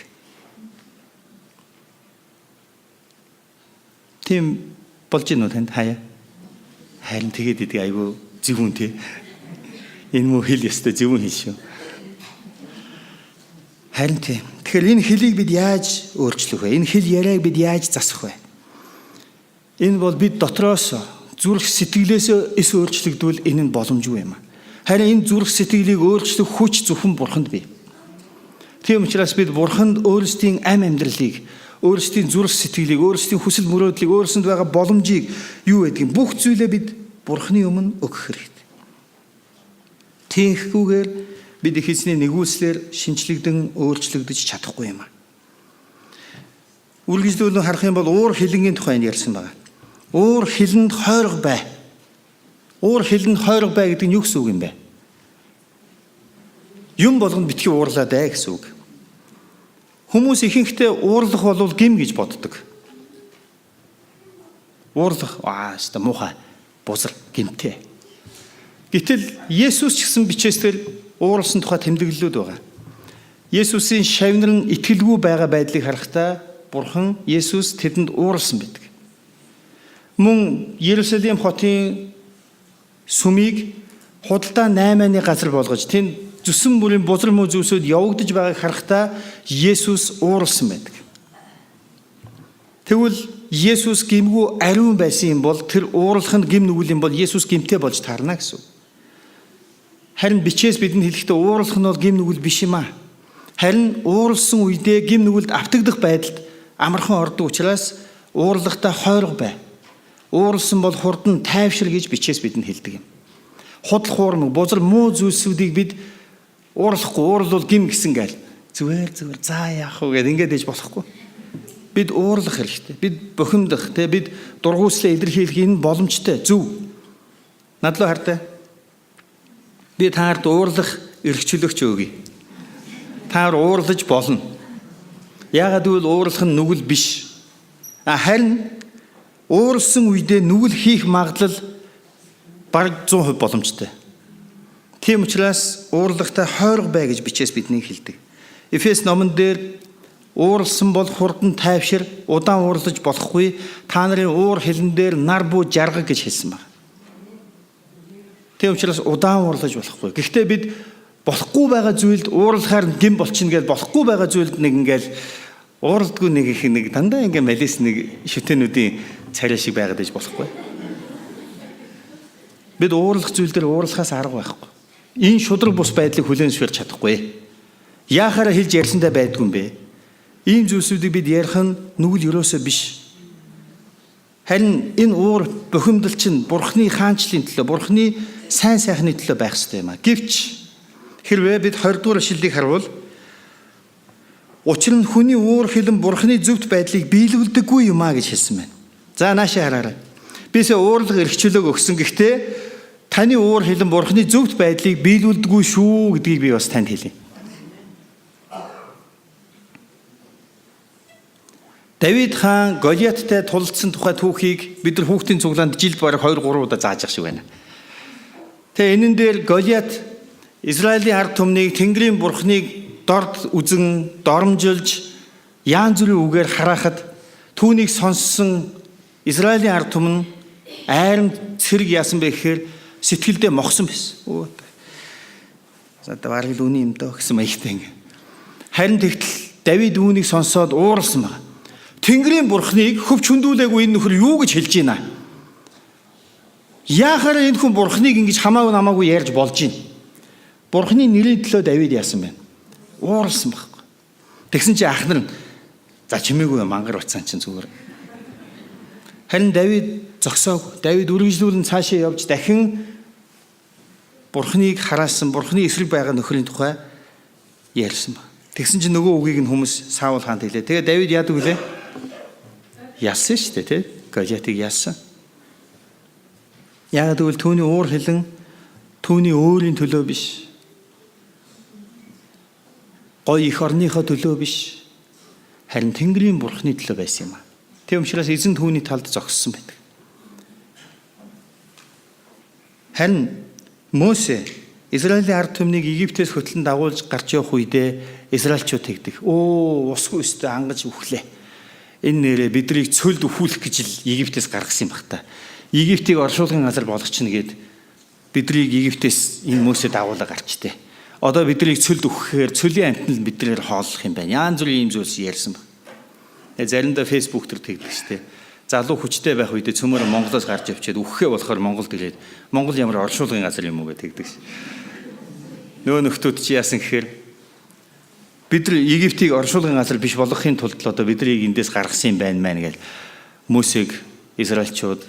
Тийм болж гинөө танд хаяа. Харин тэгээд идэг айгүй зөвүүн тий. Энэ муу хэл ёстой зөвүүн хэл шүү. Харин тий. Тэгэхээр энэ хэлийг бид яаж өөрчлөх вэ? Энэ хэл яриаг бид яаж засах вэ? Энэ бол бид дотроос зүрх сэтгэлээс эс өөрчлөгдвөл энэ нь боломжгүй юм. Харин энэ зүрх сэтгэлийг өөрчлөх хүч зөвхөн Бурханд бий. Тийм учраас бид Бурханд өөрсдийн амь амьдралыг, өөрсдийн зүрх сэтгэлийг, өөрсдийн хүсэл мөрөөдлийг, өөрсөнд байгаа боломжийг юу гэдгийг бүх зүйлээ бид Бурханы өмнө өгөх хэрэгтэй. Тийхгүйгээр бид их эзний нэгүслэр шинчлэгдэн өөрчлөгдөж чадахгүй юм. Үргэлжлүүлэн харах юм бол уур хилэнгийн тухайд ярьсан байна. Уур хилэнд хойрог бай. Уур хилэн хойрог бай гэдэг нь юу гэсэн үг юм бэ? Юм болгонд битгий уурлаа даа гэсэн үг. Хүмүүс ихэнхдээ уурлах бол гим гэж боддог. Уурлах өстой муухай, бузар, гимтэй. Гэтэл Есүс ч гэсэн бичээсээр уурлсан тухай тэмдэглэлүүд байгаа. Есүсийн шавнар нь итгэлгүй байгаа байдлыг харахтаа Бурхан Есүс тэдэнд уурлсан байдаг. Мөн Иерусалим хотын сүмийг худалдаа 8-ны газар болгож тэнд зүсэн бүрийн бузар муу зүйлсүүд явагдаж байгааг харахтаа Есүс уурлсан байдаг. Тэгвэл Есүс гимгүү ариун байсан юм бол тэр уурлах нь гим нүгэл юм бол Есүс гимтэй болж таарна гэсэн. Харин бичээс бидэнд хэлэхдээ уурлах нь бол гим нүгэл биш юм аа. Харин уурлсан үедээ гим нүгэлд автагдах байдалд амархан ордог учраас уурлахтаа хойрог бай. Уурлсан бол хурдан тайвшир гэж бичээс бидэнд хэлдэг юм. Худал хуурмаг бузар муу зүйлсүүдийг бид уурлахгүй уурлал гим гэсэн гээл зүгээр за яах вэ гэд ингэж ээж болохгүй. Бид уурлах хэрэгтэй. Бид бухимдах, бид дургуйслаа илэрхийлэх энэ боломжтой, зөв. Надлуу хартай. Би таард уурлах эрхчлөгч өгье. Таар уурлаж болно. Яагаад гэвэл уурлах нь нүгэл биш. Харин уурлсан үедээ нүгэл хийх магадлал бараг 100% боломжтой. Тийм учраас уурлахтаа хойрог бай гэж бичээс биднийг хэлдэг. Эфес номон дээр уурлсан бол хурдан тайвшир, удаан уурлаж болохгүй. Та нарын уур хилэн дээр нар буу жаргаг гэж хэлсэн байна. Тийм учраас удаан уурлаж болохгүй. Гэхдээ бид болохгүй байгаа зүйлд уурлахаар гин болчихно гэж болохгүй байгаа зүйлд нэг ингээл ууралдгүй нэг дандаа ингээл малис нэг шүтэнүүдийн царай шиг байгаад иж болохгүй. Бид уурлах зүйл дээр уурлахаас арга байхгүй. Энэ шудраг бус байдлыг хүлээн зөвшөөрч чадахгүй. Яахаараа хэлж ярьсандаа байдгүй юм бэ? Ийм зүйлсүүдийг бид ярих нь нүгэл ерөөсөө биш. Харин энэ уур бухимдал чинь Бурхны хаанчлалын төлөө, Бурхны сайн сайхны төлөө байх ёстой юм аа. Гэвч хэрвээ бид 20 дугаар ишлэлийг харвал учир нь хүний уур хилэн Бурхны зөвхт байдлыг биелүүлдэггүй юм аа гэж хэлсэн байна. За наашаа хараарай. Бисээ уурлах эрхчлөөг өгсөн гэхдээ таны уур хилэн Бурхны зөвхт байдлыг биелүүлдэггүй шүү гэдгийг би бас танд хэлье. Давид хаан Голиаттай тулалдсан тухай түүхийг бид нар хүүхдийн цуглаанд жилд бараг 2-3 удаа зааж ах шиг байна. Тэгээ энэн дээр Голиат Израилийн ард түмнийг Тэнгэрийн Бурхныг дорд үзэн доромжилж яан зүрийн үгээр харахад түүнийг сонссон Израилийн ард түмэн айрам цэрэг яасан бэ гэхээр сэтгэлдээ мохсон байсан. За бараг л үний юм дөө гэсэн маягтай ингэ. Харин тэгтэл Давид үүнийг сонсоод ууралсан байна. Тэнгэрийн Бурхныг хөвч хүндүүлээгүй энэ нөхөр юу гэж хэлж байна? Яахаар энэ хүн Бурхныг ингэж хамаагүй ярьж болж байна? Бурхны нэрийн төлөө Давид яасан бэ? Ууралсан байхгүй. Тэгсэн чи ахнар нь за чимээгүй мангар уцаан чинь зүгээр. Харин Давид зогсоог. Давид үргэлжлүүлэн цаашаа явж дахин Бурхныг хараасан, Бурхны эсрэг байгаа нөхрийн тухай ярьсан ба. Тэгсэн чи нөгөө үгийг нь хүмүүс Саул хаанд хэлээ. Тэгээ Давид яадаг вүлээ? Ялсан шүү дээ, тий? Голиатыг ялсан. Яагаад гэвэл түүний уур хилэн түүний өөрийн төлөө биш. Гой их орныхоо төлөө биш. Харин Тэнгэрийн Бурхны төлөө байсан юм аа. Тийм учраас эзэн түүний талд зогссон байдаг. Харин Мосе Израилийн ард түмнийг Египтээс хөтлөн дагуулж гарч явах үедээ Израильчууд тэгдэг. Усгүй өстэй ангаж үхлээ. Энэ нэрээ биднийг цөлд өхүүлэх гэж л Египтээс гаргасан юм бах та. Египтийг оршуулгын газар болгочихно гэд биднийг Египтээс энэ Мосе дагуулга гарчтэй. Одоо биднийг цөлд өгөхээр цөлийн амтнал биднээр хооллох юм байна. Яан зүрийн ийм зүйлс ярьсан баг. Заримдаа фейсбુક дээр тэгдэг штэ. Залуу хүчтэй байх үедээ цөмөр Монголоос гарч явчихэд үхэхээ болохоор Монголд ирээд Монгол ямар оршуулгын газар юм уу гэж тэгдэг ш. Нөө нөхдүүд чи яасан гэхээр бид нар Египтийг оршуулгын газар биш болгохын тулд л одоо биднийг эндээс гаргасан юм байна мэн гэж Мосег Израильчууд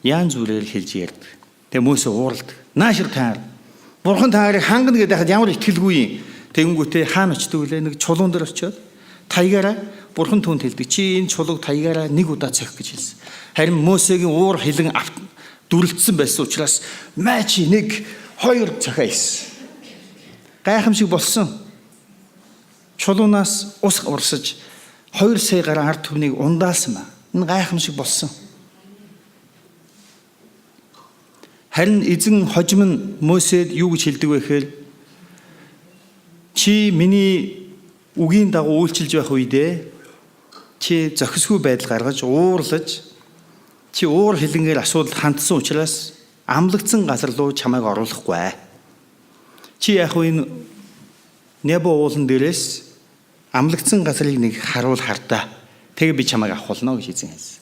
яан зүрээр хэлж ярьдаг. Тэгээ Мосе ууралдаг. Наашир таар. Бурхан таарыг хангана гэдэг хад ямар итгэлгүй юм. Тэгэнгүүтээ хаана очдөг вэ? Нэг чулуун дээр очиод таягаараа Бурхан түүнд хэлдэг. Чи энэ чулууг таягаараа нэг удаа цохих гэж хэлсэн. Харин Мосегийн уур хилэн дүрлцсэн байсан учраас майчи 1 2 цохиа ийсэн. Гайхамшиг болсон. Чулуунаас ус урсаж 2 сая гаруй ард түмнийг ундаалсан ба. Энэ гайхамшиг болсон. Харин эзэн хожим нь Мосед юу гэж хэлдэг вэ гэхээр чи миний үгийн дагуу үйлчилж байх үедээ чи зохисгүй байдал гаргаж уурлаж чи уур хилэнгээр асуудал хандсан учраас амлагдсан газар руу чамайг оруулахгүй. Чи яг энэ Небо уулан дээрээс амлагдсан газрыг нэг харуул хардаа. Тэгээ би чамайг авахулна гэж эзэн хэлсэн.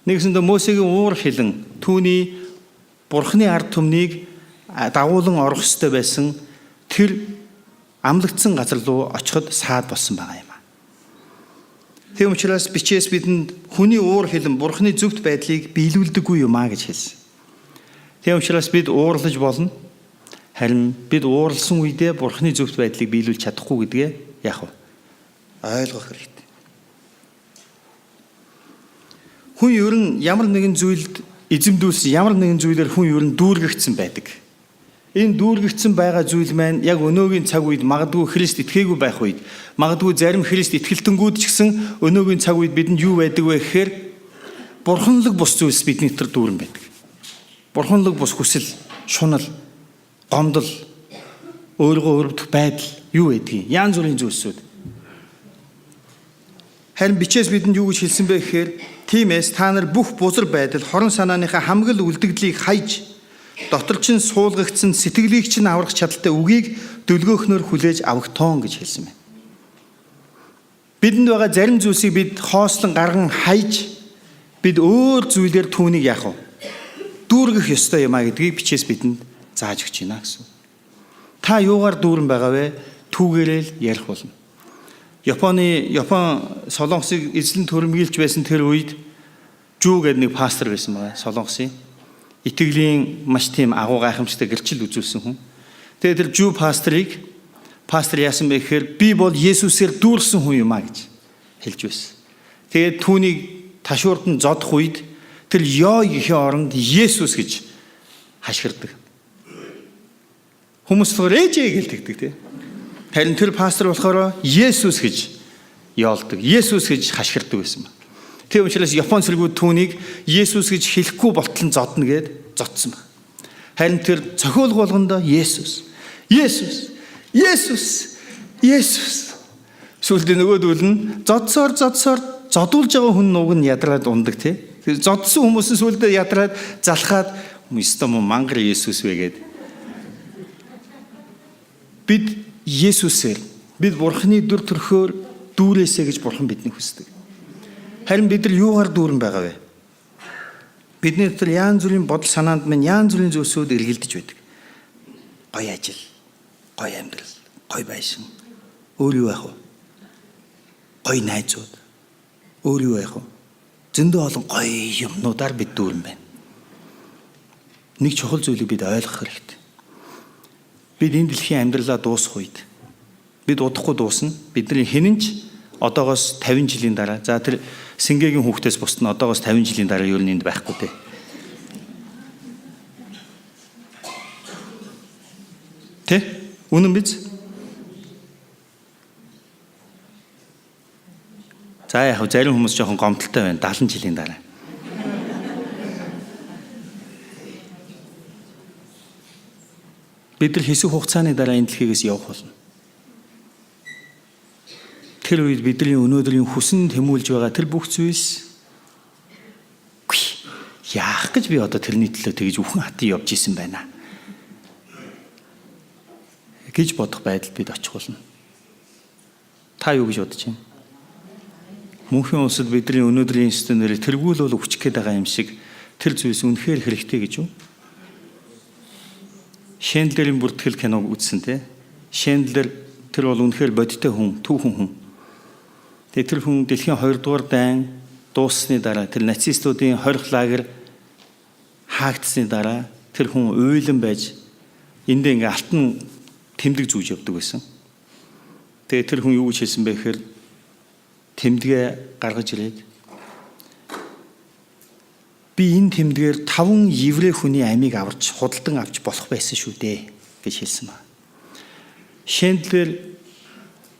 Нэгсэндээ Мосегийн уур хилэн түүний Бурхны ард түмнийг дагуулan орох ёстой байсан тэр амлагдсан газар руу очиход саад болсон байгаа юм. Тийм учраас бичээс бидэнд хүний уур хилэн Бурхны зөвхт байдлыг биелүүлдэггүй юм а гэж хэлсэн. Тийм учраас бид уурлаж болно. Харин бид уурлсан үедээ Бурхны зөвхт байдлыг биелүүлж чадахгүй гэдгээ яг ойлгох хэрэгтэй. Хүн ер нь ямар нэгэн зүйлд эзэмдүүлсэн ямар нэгэн зүйлээр хүн ер нь дүүргэгдсэн байдаг. Энэ дүүргэгдсэн байгаа зүйл маань яг өнөөгийн цаг үед магадгүй Христ итгээгүй байх үед, магадгүй зарим Христ итгэлтэнгүүд ч гэсэн өнөөгийн цаг үед бидэнд юу байдаг вэ гэхээр бурханлаг бус зүйлс бидний дотор дүүрэн байдаг. Бурханлаг бус хүсэл, шунал, гомдол, өөрийгөө өрөвдөх байдал юу байдгийг янз бүрийн зүйлсүүд. Харин бичээс бидэнд юу гэж хэлсэн бэ гэхээр тиймээс та нар бүх бузар байдал хорон санааныхаа хамгал үлдэгдлийг хайж дотор чинь суулгагдсан сэтгэлийг чинь аврах чадaltaй үгийг дөлгөөхнөр хүлээж авахтон гэж хэлсэн байна. Бидэнд байгаа зарим зүйлсийг бид хоослон гарган хайж бид өөр зүйлээр түүнийг яах вэ? Дүүргэх ёстой юм а гэдгийг бичээс бидэнд зааж өгч байна гэсэн. Та юугаар дүүрэн байгаа вэ? Түүгээрээ л ярих болно. Япон Солонгосыг эзлэн төрөмгийлж байсан тэр үед Жүү гэдэг нэг пастор байсан байгаа Солонгосын. Итгэлийн маш тийм агуу гайхамшигтай гэрчил үзүүлсэн хүн. Тэгээд тэр Жүү пастор яасан бэ гэхээр би бол Есүсээр дүүрсэн хүн юм а гэж хэлж байсан. Тэгээд түүнийг ташуурд нь зодох үед тэр ёо гэхийн оронд Есүс гэж хашгирдаг. Хүмүүс болохоор ээжээ гэлдэгдэг тийм. Харин тэр пастор болохоор Есүс гэж яолдог. Есүс гэж хашгирдаг байсан ба. Тийм учраас Япон цэргүүд түүнийг Есүс гэж хэлэхгүй болтол зодно гэд зодсон ба. Харин тэр цохиолго болгондоо Есүс. Сүүлдээ нөгөөдөл нь зодсоор зодуулж байгаа хүн нуг нь ядраад ундаг тий. Тэр зодсон хүмүүс нь сүүлдээ ядраад залхаад мөстөм мангар Есүс вэ гэд. Бид Есүсээр бид Бурхны дүр төрхөөр дүүрээсэ гэж Бурхан биднийг хүсдэг. Харин бид нар юугаар дүүрэн байгаа вэ? Бидний дотор янз бүрийн бодол санаанд минь янз бүрийн зүйлсүүд эргэлдэж байдаг. Гоё ажил, гоё амьдрал, гоё байшин. Өөр юу яах вэ? Гоё найзууд. Өөр юу яах вэ? Зөндөө олон гоё юмнуудаар бид дүүрэн байна. Нэг чухал зүйлийг бид ойлгох хэрэгтэй. Бид энэ дэлхийн амьдралаа дуусах үед бид удахгүй дуусна. Бидний хинэнч одоогоос 50 жилийн дараа за тэр Сингээгийн хүүхдээс бусд нь одоогоос 50 жилийн дараа юу нэнд байхгүй дээ. Тэ? Үнэн биз? За яг зарим хүмүүс жоохон гомдолтой байна. 70 жилийн дараа. Бид нар хэсэг хугацааны дараа энэ дэлхийгээс явах болно. Тэр үед бидний өнөөдрийн хүсн тэмүүлж байгаа тэр бүх зүйлс яах гэж би одоо тэрний төлөө тэгж үхэн хатан явж исэн байна гэж бодох байдал бид очих болно. Та юу гэж бодож байна? Мөнхийн улсад бидний өнөөдрийн системээр тэргүүл бол өвчих гээд байгаа юм шиг тэр зүйлс үнэхээр хэрэгтэй гэж юу? Шендлерийн бүртгэл киног үзсэн те. Шендлер тэр бол үнэхээр бодиттой хүн, түүхэн хүн. Тэр хүн дэлхийн 2 дугаар дайн дууссаны дараа тэр нацистуудын хорих лагер хаагдсны дараа тэр хүн уйлан байж эндээ ингээ алтан тэмдэг зүүж явдаг байсан. Тэгээ тэр хүн юу гэж хэлсэн бэ гэхээр тэмдэгэ гаргаж ирээд би энэ тэмдгээр 5 еврей хүний амийг аварч худалдан авч болох байсан шүү дээ гэж хэлсэн ба. Шендлер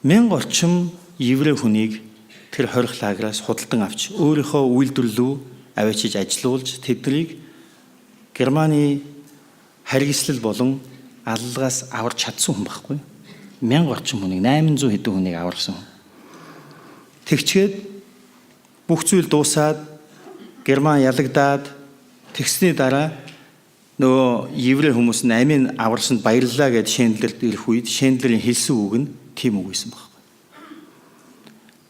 1000 орчим еврей хүнийг тэр хорих лагераас худалдан авч өөрийнхөө үйлдвэрлэлөө авчиж ажилуулж тэднийг Германы харгислал болон аллагаас аварч чадсан хүн байхгүй. 1000 орчим хүнийг 800 хэдэн хүнийг аварсан. Тэгчгээд бүх зүйл дуусаад Герман ялагдаад тэгсний дараа нөгөө еврей хүмүүс нь амийн аварсанд баярлалаа гэж Шендлерт ирэх үед Шендлерийн хэлсэн үг нь тийм үг байсан байхгүй.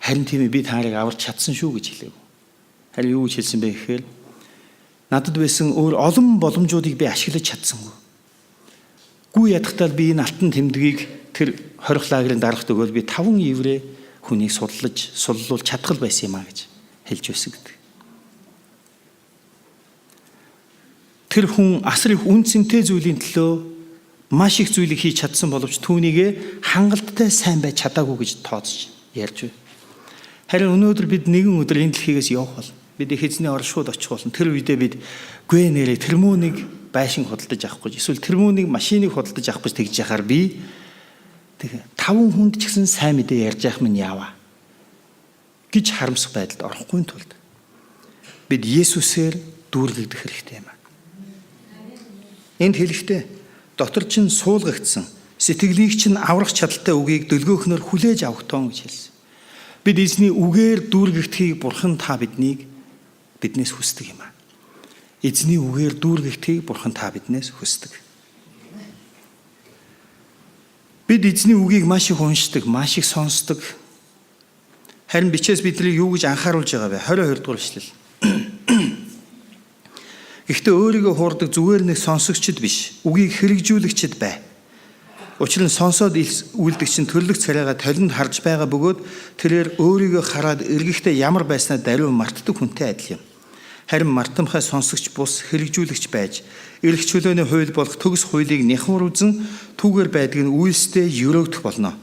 Харин тийм би таарыг аварч чадсан шүү гэж хэлэв. Харин юу гэж хэлсэн бэ гэхээр надад байсан өөр олон боломжуудыг би ашиглаж чадсангүй. Гүү ядахтаа би энэ алтан тэмдгийг тэр хорих лагерын дарагт өгөөл би 5 еврей хүнийг суллуулж чадхал байсан юм а гэж хэлж байсан гэдэг. Тэр хүн асар их үнцэнтэй зүйлийн төлөө маш их зүйлийг хийж чадсан боловч түүнийг хангалттай сайн байж чадаагүй гэж тооцож ярьж байна. Харин өнөөдөр бид нэгэн өдөр энэ дэлхийгээс явах бол бид эзний орон шууд очих болно. Тэр үедээ бид гүй нэрээ тэрмүүнийг байшин худалдаж авах гэж эсвэл тэрмүүнийг машиныг худалдаж авах гэж тэгж яхаар би тэгээ 5 хүнд ч гэсэн сайн мэдээ ярьж яах минь яаваа гэж харамсах байдалд орохгүй тулд бид Есүсээр дүүргэгдэх хэрэгтэй юм аа. Энд хэлэхдээ дотор чинь суулгагдсан сэтгэлийг чинь аврах чадaltaй үгийг дөлгөөхнөр хүлээж авахтон гэж хэлсэн. Бид эзний үгээр дүүргэгдэхийг Бурхан та биднээс хүсдэг юм аа. Эзний үгээр дүүргэгдэхийг Бурхан та биднээс хүсдэг. Бид эзний үгийг маш их уншдаг, маш их сонсдог. Харин бичээс биднийг юу гэж анхааруулж байгаа вэ? 22 дугаар эшлэл. Гэхдээ өөрийгөө хуурдаг зүгээр нэг сонсогчд биш, үгийг хэрэгжүүлэгчд бай. Учир нь сонсоод үлдэх чинь төрлөх царайгаа толинд харж байгаа бөгөөд тэрээр өөрийгөө хараад эргэхдээ ямар байснаа даруй мартдаг хүнтэй адил юм. Харин мартамхай сонсогч бус хэрэгжүүлэгч байж, эрх чөлөөний хууль болох төгс хуулийг няхмар үзэн түүгээр байдгийг нь үйлсдээ өрөөгдөх болно.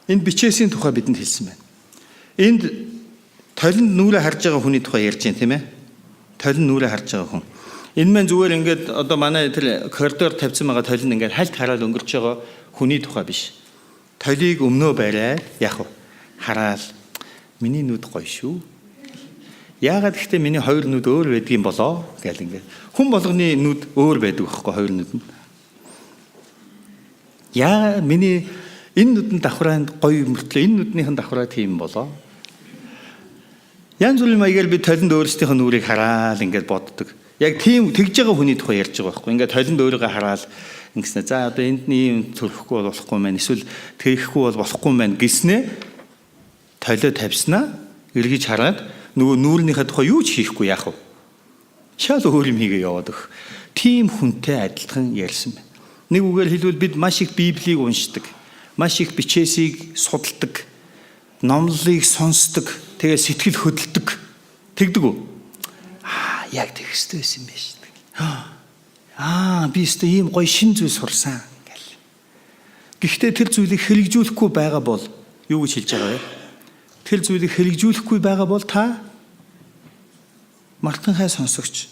Энд бичээсийн тухай бидэнд хэлсэн байна. Энд толинд нүрэ харж байгаа хүний тухай ярьж байна тийм ээ. Толинд нүрэ харж байгаа хүн. Энэ мэн зүгээр ингээд одоо манай тэр коридор тавьсан байгаа толинд ингээд хальт хараад өнгөрч байгаа хүний тухай биш. Толийг өмнөө бариад яг хараад миний нүд гоё шүү. Яагаад гэхдээ миний хоёр нүд өөр байдгийн болоо гэл ингээд. Хүн болгоны нүд өөр байдаг байхгүй хоёр нүд нь. Яа миний энэ нүдэн давхраад гоё мөртлөө энэ нүднийхэн давхраа тийм болоо. Янз бүрийн маягаар би толинд өөрсдийнхөө нүрийг хараад ингээд боддог. Яг тийм тэгж байгаа хүний тухай ярьж байгаа байхгүй. Ингээд толинд өөрийгөө хараад ингэснэ. За одоо энд нь ийм төрөхгүй бол болохгүй мэн. Эсвэл тэгэхгүй бол болохгүй мэн гэснэ. Толио тавьснаа эргэж хараад нөгөө нүүрнийхээ тухай юу ч хийхгүй яах вэ? Шал өөр юм хийгээ яваад өгөх. Тийм хүнтэй адилхан ярьсан байна. Нэг үгээр хэлбэл бид маш их Библийг уншдаг. Маш их бичээсийг судалдаг. Номлолыг сонсдог. Тэгээ сэтгэл хөдөлдөг. Тэгдэг үү? Яг тэгэх ёстой байсан байх шүү дээ. Би өөртөө ийм гоё шин зүйл сурсан гэл. Гэхдээ тэр зүйлийг хэрэгжүүлэхгүй байгаа бол юу гэж хэлж байгаа вэ? Тэр зүйлийг хэрэгжүүлэхгүй байгаа бол та мартанхай сонсогч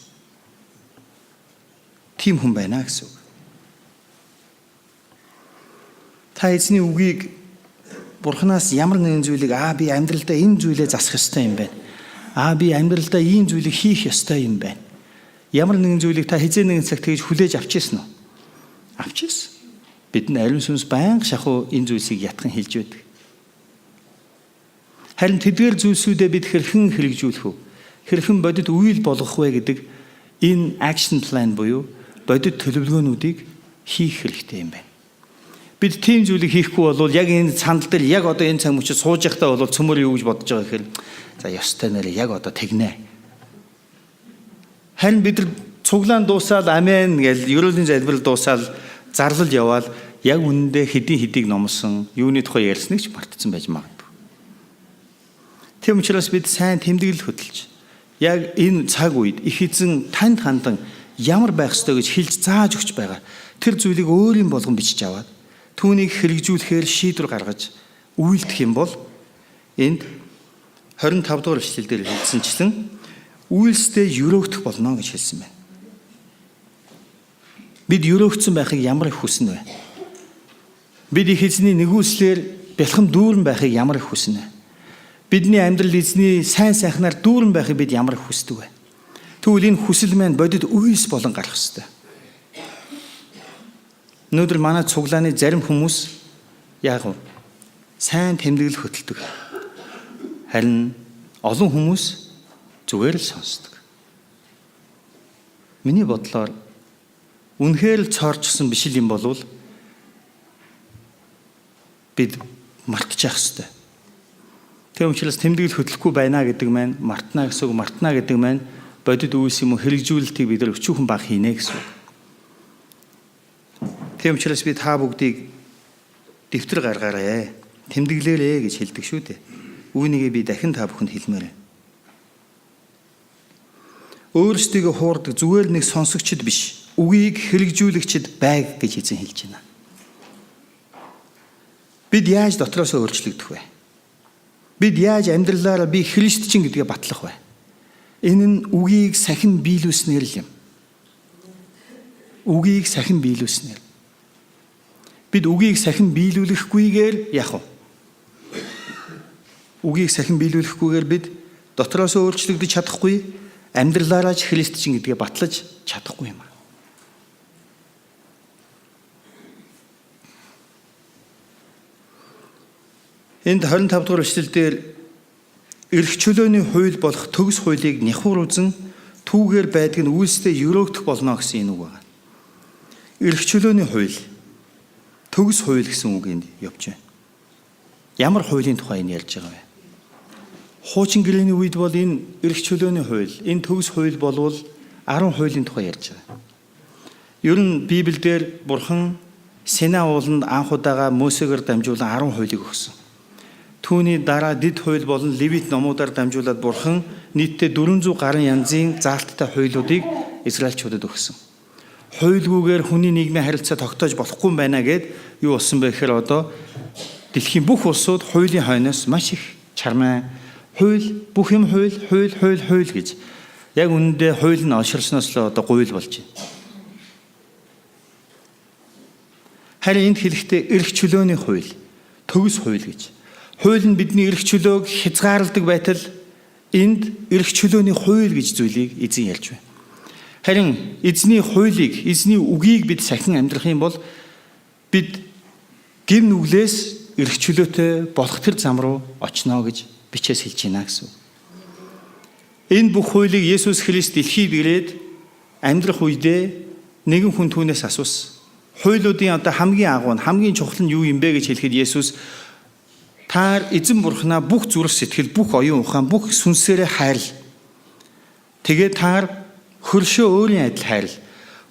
тийм хүн байна гэсэн үг. Та эзний үгийг Бурханаас ямар нэгэн зүйлийг би амьдралдаа энэ зүйлээ засах ёстой юм байна. Би амьдралдаа ийм зүйлийг хийх ёстой юм байна. Ямар нэгэн зүйлийг та хизээ нэгэн цагт тэгж хүлээж авчихсан уу? Авчихсан. Бидний ариун сүнс байнга шахуу энэ зүйлсийг ятхан хэлж байдаг. Харин тэдгээр зүйлсүүдээ бид хэрхэн хэрэгжүүлэх вэ? Хэрхэн бодит үйл болгох вэ гэдэг энэ action plan буюу бодит төлөвлөгөөнүүдийг хийх хэрэгтэй юм байна. Бид тийм зүйлийг хийхгүй бол яг энэ сандал дээр яг одоо энэ цаг мөчид сууж байхдаа бол цөмөр юу гэж бодож байгаа гэхээр за ёстой нэрээ яг одоо тэгнэ. Харин бид нар цуглаан дуусаад амен гэж ерөөлийн залбирал дуусаад зарлал яваад яг үнэндээ хэдийг номсон юуны тухай ярьсныг ч мартсан байж магадгүй. Тийм учраас бид сайн тэмдэглэл хөдөлж яг энэ цаг үед их эзэн танд хандан ямар байх ёстой гэж хэлж зааж өгч байгаа. Тэр зүйлийг өөрийн болгон бичиж аваад түүнийг хэрэгжүүлэхээр шийдвэр гаргаж үйлдэх юм бол энд 25 дугаар эшлэлдэр хэлсэнчлэн үйлсдээ өрөөгдөх болно гэж хэлсэн байна. Бид өрөөгдсөн байхыг ямар их хүснэ вэ? Бид их эзний нэгүслэр бэлхэм дүүрэн байхыг ямар их хүснэ вэ? Бидний амьдрал эзний сайн сайхнаар дүүрэн байхыг бид ямар их хүсдэг вэ? Тэгвэл энэ хүсэл маань бодит үйлс болон гарах ёстой. Өнөөдөр манай цуглааны зарим хүмүүс яг сайн тэмдэглэл хөтэлдэг. Харин олон хүмүүс зүгээр л сонсдог. Миний бодлоор үнэхээр л цоорчсон биш л юм болвол бид мартчих ёстой. Тэгм учраас тэмдэглэл хөтлөхгүй байна гэдэг маань мартна гэсэн үг. Мартна гэдэг маань бодит үйлс юм уу хэрэгжүүлэлтийг бид нар өчүүхэн баг хийнэ гэсэн үг. Тэгм учраас би та бүгдийг дэвтэр гаргаарай. Тэмдэглээрэй гэж хэлдэг шүү дээ. Үүнийгээ би дахин та бүхэнд хэлмээр байна. Өөрсдийгөө хуурдаг зүгээр нэг сонсогчд биш, үгийг хэрэгжүүлэгчд байг гэж эзэн хэлж байна. Бид яаж дотроос өөрчлөгдөх вэ? Бид яаж амьдралаараа би христчин гэдгээ батлах вэ? Энэ нь үгийг сахин биелүүлснээр л юм. Үгийг сахин биелүүлснээр. Бид үгийг сахин биелүүлэхгүйгээр яах вэ? Үгийг сахин биелүүлэхгүйгээр бид дотроос өөрчлөгдөж чадахгүй, амьдралаараа ч христчин гэдгээ батлаж чадахгүй юм. Энд 25 дугаар эшлэлдэр эрх чөлөөний хууль болох төгс хуулийг няхуур үзэн түүгээр байдаг нь үйлсдээ өрөөгдөх болно гэсэн энэ үг байна. Эрх чөлөөний хууль, төгс хууль гэсэн үг энд явж байна. Ямар хуулийн тухай энэ ярьж байгаа вэ? Хуучин гэрээний үед бол энэ эрх чөлөөний хууль, энэ төгс хууль болвол 10 хуулийн тухай ярьж байгаа. Ер нь Библиэлд Бурхан Синай ууланд анх удаага Мосегээр дамжуулан 10 хуулийг өгсөн. Түүний дараа дэд хууль болон Левит номуудаар дамжуулаад Бурхан нийтдээ 400 гаруй янзын заалттай хуулиудыг Израильчуудад өгсөн. Хуйлгүйгээр хүний нийгмийн харилцаа тогтоож болохгүй юм байна гэд юу болсон бэ гэхээр одоо дэлхийн бүх улсууд хуулийн хойноос маш их чармай хууль, бүх юм хууль гэж яг үнэндээ хууль нь олширсноос л одоо гуйл болж байна. Харин энд хэлэхдээ эрх чөлөөний хууль, төгс хууль гэж. Хууль нь бидний эрх чөлөөг хязгаарладаг байтал энд эрх чөлөөний хууль гэж зүйлийг эзэн ярьж байна. Харин эзний хуулийг, эзний үгийг бид сахин амьдрах юм бол бид гим нүглээс эрх чөлөөтэй болох тэр зам руу очно гэж бичээс хэлж байна гэсэн. Энэ бүх хуулийг Есүс Христ дэлхийд ирээд амьдрах үедээ нэгэн хүн түүнээс асуусан. Хуулиудын одоо хамгийн агуу, хамгийн чухал нь юу юм бэ гэж хэлэхэд Есүс та эзэн Бурханаа бүх зүрх сэтгэл, бүх оюун ухаан, бүх сүнсээрээ хайр. Тэгээд та хөршөө өөрийн адил хайр.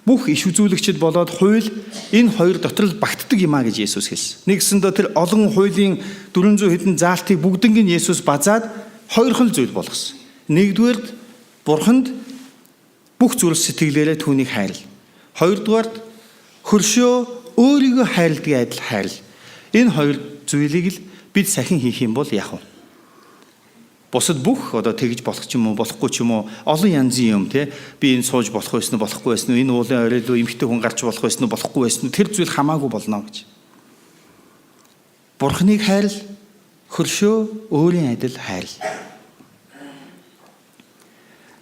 Бүх иш үзүүлэгчд болоод хууль энэ хоёр дотор л багтдаг юм а гэж Есүс хэлсэн. Нэгсэндээ тэр олон хуулийн 400 хэдэн заалтыг бүгднийг нь Есүс базаад хоёрхан зүйл болгосон. Нэгдүгээрд Бурханд бүх зүрх сэтгэлээрээ түүнийг хайр. Хоёрдугаард хөршөө өөрийгөө хайрладаг адил хайр. Энэ хоёр зүйлийг л бид сахин хийх юм бол яах вэ? Бусад бүх одоо тэгж болох ч юм уу, болохгүй ч юм уу, олон янзын юм те би энэ сууж болох байсан уу, болохгүй байсан уу, энэ уулын орой руу эмхтэй хүн гарч болох байсан уу, болохгүй байсан уу, тэр зүйл хамаагүй болно гэж. Бурхныг хайр, хөршөө өөрийн адил хайр.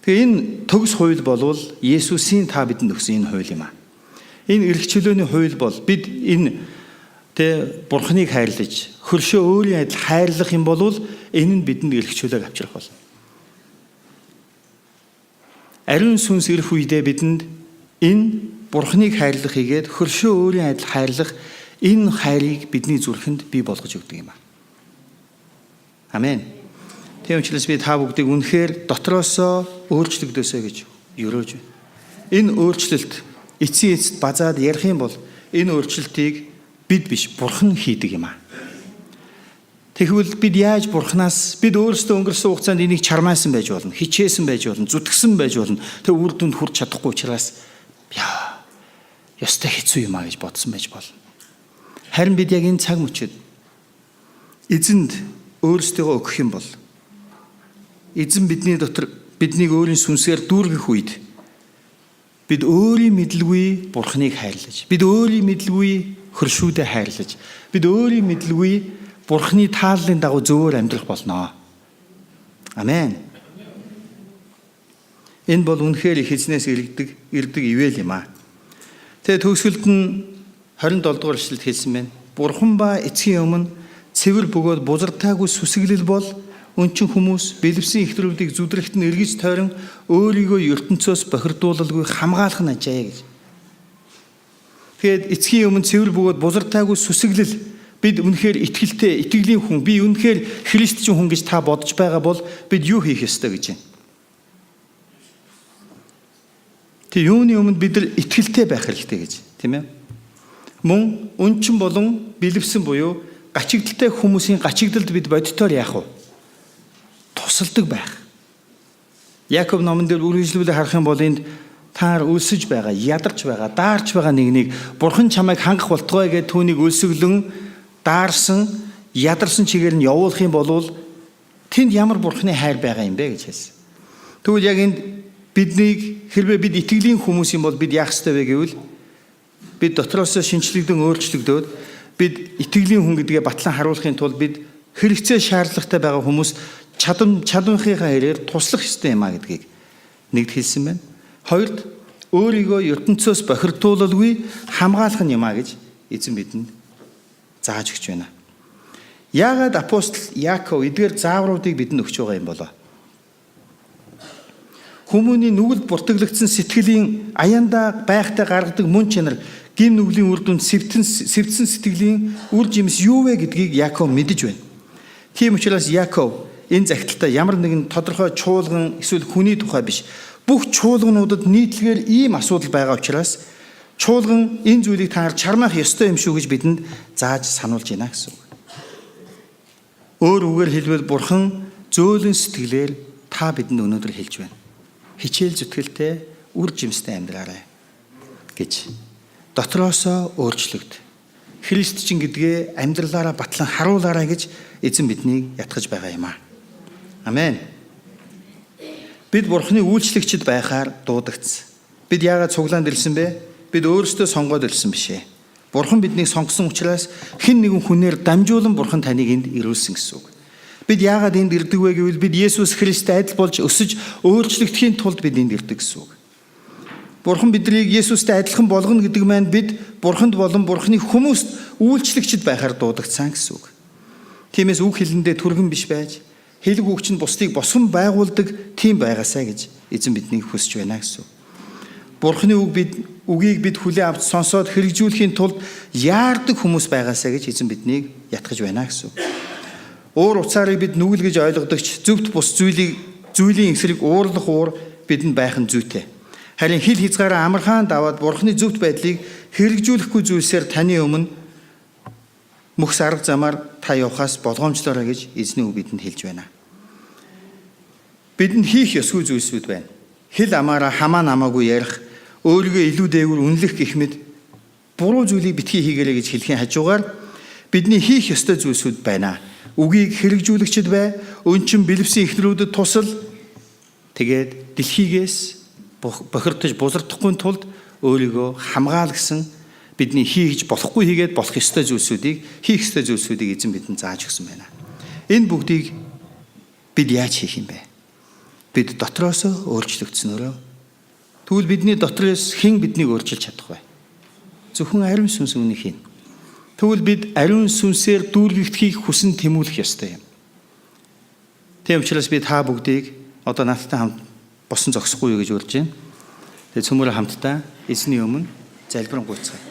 Тэгээ энэ төгс хууль болвол Есүсийн та бидэнд өгсөн энэ хууль юм а. Энэ эрх чөлөөний хууль бол бид энэ Бурхныг хайрлаж, хөршөө өөрийн адил хайрлах юм бол энэ нь бидэнд эрх чөлөөг авчрах болно. Ариун сүнс ирэх үедээ бидэнд энэ Бурхныг хайрлах хийгээд хөршөө өөрийн адил хайрлах энэ хайрыг бидний зүрхэнд бий болгож өгдөг юм а. Амен. Тийм учраас би та бүгдийг үнэхээр дотроосоо өөрчлөгдөөсэй гэж өрөөж байна. Энэ өөрчлөлт эцсийн эцэд базаад ярих юм бол энэ өөрчлөлтийг бид биш, Бурхан хийдэг юм а. Тэгвэл бид яаж Бурханаас бид өөрсдөө өнгөрсөн хугацаанд энийг чармаасан байж болно, хичээсэн байж болно, зүтгэсэн байж болно. Тэг үр дүнд хүрч чадахгүй учраас ёстой хэцүү юм а гэж бодсон байж болно. Харин бид яг энэ цаг мөчид эзэнд өөрсдөө өгөх юм бол эзэн бидний дотор биднийг өөрийн сүнсээр дүүргэх үед бид өөрийн мэдлгүй Бурхныг хайрлаж, бид өөрийн мэдлгүй хөршүүдэд хайрлаж, бид өөрийн мэдлгүй Бурхны тааллын дагуу зөвөр амьдрах болно. Амен. Энэ бол үнэхээр их эзнээс ирдэг ивэл юм аа. Тэгээ төгсгөлд нь 27 дугаар эшлэлд хэлсэн байна. Бурхан ба эцгийн өмнө цэвэр бөгөөд бузартаагүй сүсэглэл бол өнчин хүмүүс бэлэвсэн ихтрүүдийг зүдрэгт нь эргэж тойрон өөрийгөө ертөнцөөс бохирдуулалгүй хамгаалах нь ажээ гэж. Тэгээд эцгийн өмнө цэвэр бөгөөд бузартаагүй сүсэглэл бид үнэхээр итгэлтэй, итгэлийн хүн, би үнэхээр христчин хүн гэж та бодож байгаа бол бид юу хийх ёстой гэж байна? Тэг юуны өмнө бид нар итгэлтэй байх хэрэгтэй гэж, тийм ээ? Мөн өнчин болон бэлэвсэн буюу гачигдaltaй хүмүүсийн гачигдалд бид бодитоор яах вэ? Тусалдаг байх. Яков номон дээр үргэлжлүүлээ харах юм бол энд таар өлсөж байгаа, ядарч байгаа, даарч байгаа нэгнийг Бурхан чамайг хангах болтугай гэж түүнийг өлсөглөн даарсан, ядарсан чигээр нь явуулах юм бол тэнд ямар Бурханы хайр байгаа юм бэ гэж хэлсэн. Тэгвэл яг энд биднийг хэрвээ бид итгэлийн хүмүүс юм бол бид яах ёстой вэ гэвэл бид дотроос шинчлэгдэн өөрчлөгдөөд бид итгэлийн хүн гэдгээ батлан харуулахын тулд бид хэрэгцээ шаардлагатай байгаа хүмүүс чадамжийнхаа хэрээр туслах ёстой юм а гэдгийг нэгд хэлсэн байна. Хоёрд өөрийгөө ертөнцөөс бохирдуулалгүй хамгаалах нь юм а гэж эзэн бидэнд зааж өгч байна. Яагаад апостол Яаков эдгээр заавруудыг бидэнд өгч байгаа юм болоо? Хүмүүний нүгэлд буртаглагдсан сэтгэлийн аяндаа байхтай гаргадаг мөн чанар гин нүглийн үр дүнд сэвдсэн сэтгэлийн үр жимс юу вэ гэдгийг Яаков мэдэж байна. Тийм учраас Яаков энэ захидалтай ямар нэгэн тодорхой чуулган эсвэл хүний тухай биш, бүх чуулгануудад нийтлэгээр ийм асуудал байгаа учраас чуулган энэ зүйлийг та нар чармаах ёстой юм шүү гэж бидэнд зааж сануулж байна гэсэн үг. Өөр үгээр хэлбэл Бурхан зөөлөн сэтгэлээр та бидэнд өнөөдөр хэлж байна. Хичээл зүтгэлтэй үр жимстэй амьдраарай гэж. Дотроосоо өөрчлөгд. Христчин гэдгээ амьдралаараа батлан харуулаарай гэж эзэн биднийг ятгах байгаа юм аа. Амен. Бид Бурханы үйлчлэгчд байхаар дуудагдсан. Бид яагаад цуглаанд ирсэн бэ? Бид өөрсдөө сонгоод ирсэн биш ээ. Бурхан биднийг сонгосон учраас хэн нэгэн хүнээр дамжуулан Бурхан таныг энд ирүүлсэн гэсэн үг. Бид яагаад энд ирдэг вэ гэвэл бид Есүс Христтэй адил болж өсөж өөрчлөгдөхийн тулд бид энд ирдэг гэсэн үг. Бурхан биднийг Есүстэй адилхан болгоно гэдэг маань бид Бурханд болон Бурханы хүмүүст үйлчлэгчд байхаар дуудагдсан гэсэн үг. Тиймээс үг хэлэндээ түргэн биш байж хэлэг үгч нь бусдыг босгон байгуулдаг тийм байгаасаа гэж эзэн биднийг хүсэж байна гэсэн үг. Бурханы үгийг бид хүлээн авч сонсоод хэрэгжүүлэхийн тулд яардаг хүмүүс байгаасаа гэж эзэн биднийг ятгах байна гэсэн үг. Уур уцаарыг бид нүгэл гэж ойлгодогч зөвхт бус зүйлийн эсрэг уурлах уур бидэнд байх нь зүйтэй. Харин хил хязгаараа амархан даваад Бурханы зөвхт байдлыг хэрэгжүүлэхгүй зүйлсээр таны өмнө мөхс арга замаар та явахаас болгоомжлоорой гэж эзний үг бидэнд хэлж байна. Бидэнд хийх ёсгүй зүйлсүүд байна. Хил амаараа хамаа намаагүй ярих, өөрийгөө илүү дээгүүр үнэлэх гэх мэт буруу зүйлийг битгий хийгээрэй гэж хэлхийн хажуугаар бидний хийх ёстой зүйлсүүд байна. Үгийг хэрэгжүүлэгчд бай, өнчин бэлэвсэн ихнэрүүдэд тусал, тэгээд дэлхийгээс бохирдож бузардахгүй тулд өөрийгөө хамгаалагсан бидний хийж болохгүй хийгээд болох ёстой зүйлсүүдийг хийх ёстой зүйлсүүдийг эзэн бидэнд зааж өгсөн байна. Энэ бүгдийг бид яаж хийх юм бэ? Бид дотроосоо өөрчлөгдсөнөөрөө. Тэгвэл бидний дотроос хэн биднийг өөрчилж чадах вэ? Зөвхөн ариун сүнс үүнийг хийнэ. Тэгвэл бид ариун сүнсээр дүүргэгдэхийг хүсэн тэмүүлэх ёстой юм. Тийм учраас би та бүгдийг одоо надтай хамт босон зогсохгүй юу гэж урьж байна. Тэгээ цөмөрө хамтдаа эзний өмнө залбирanгуйцгаая.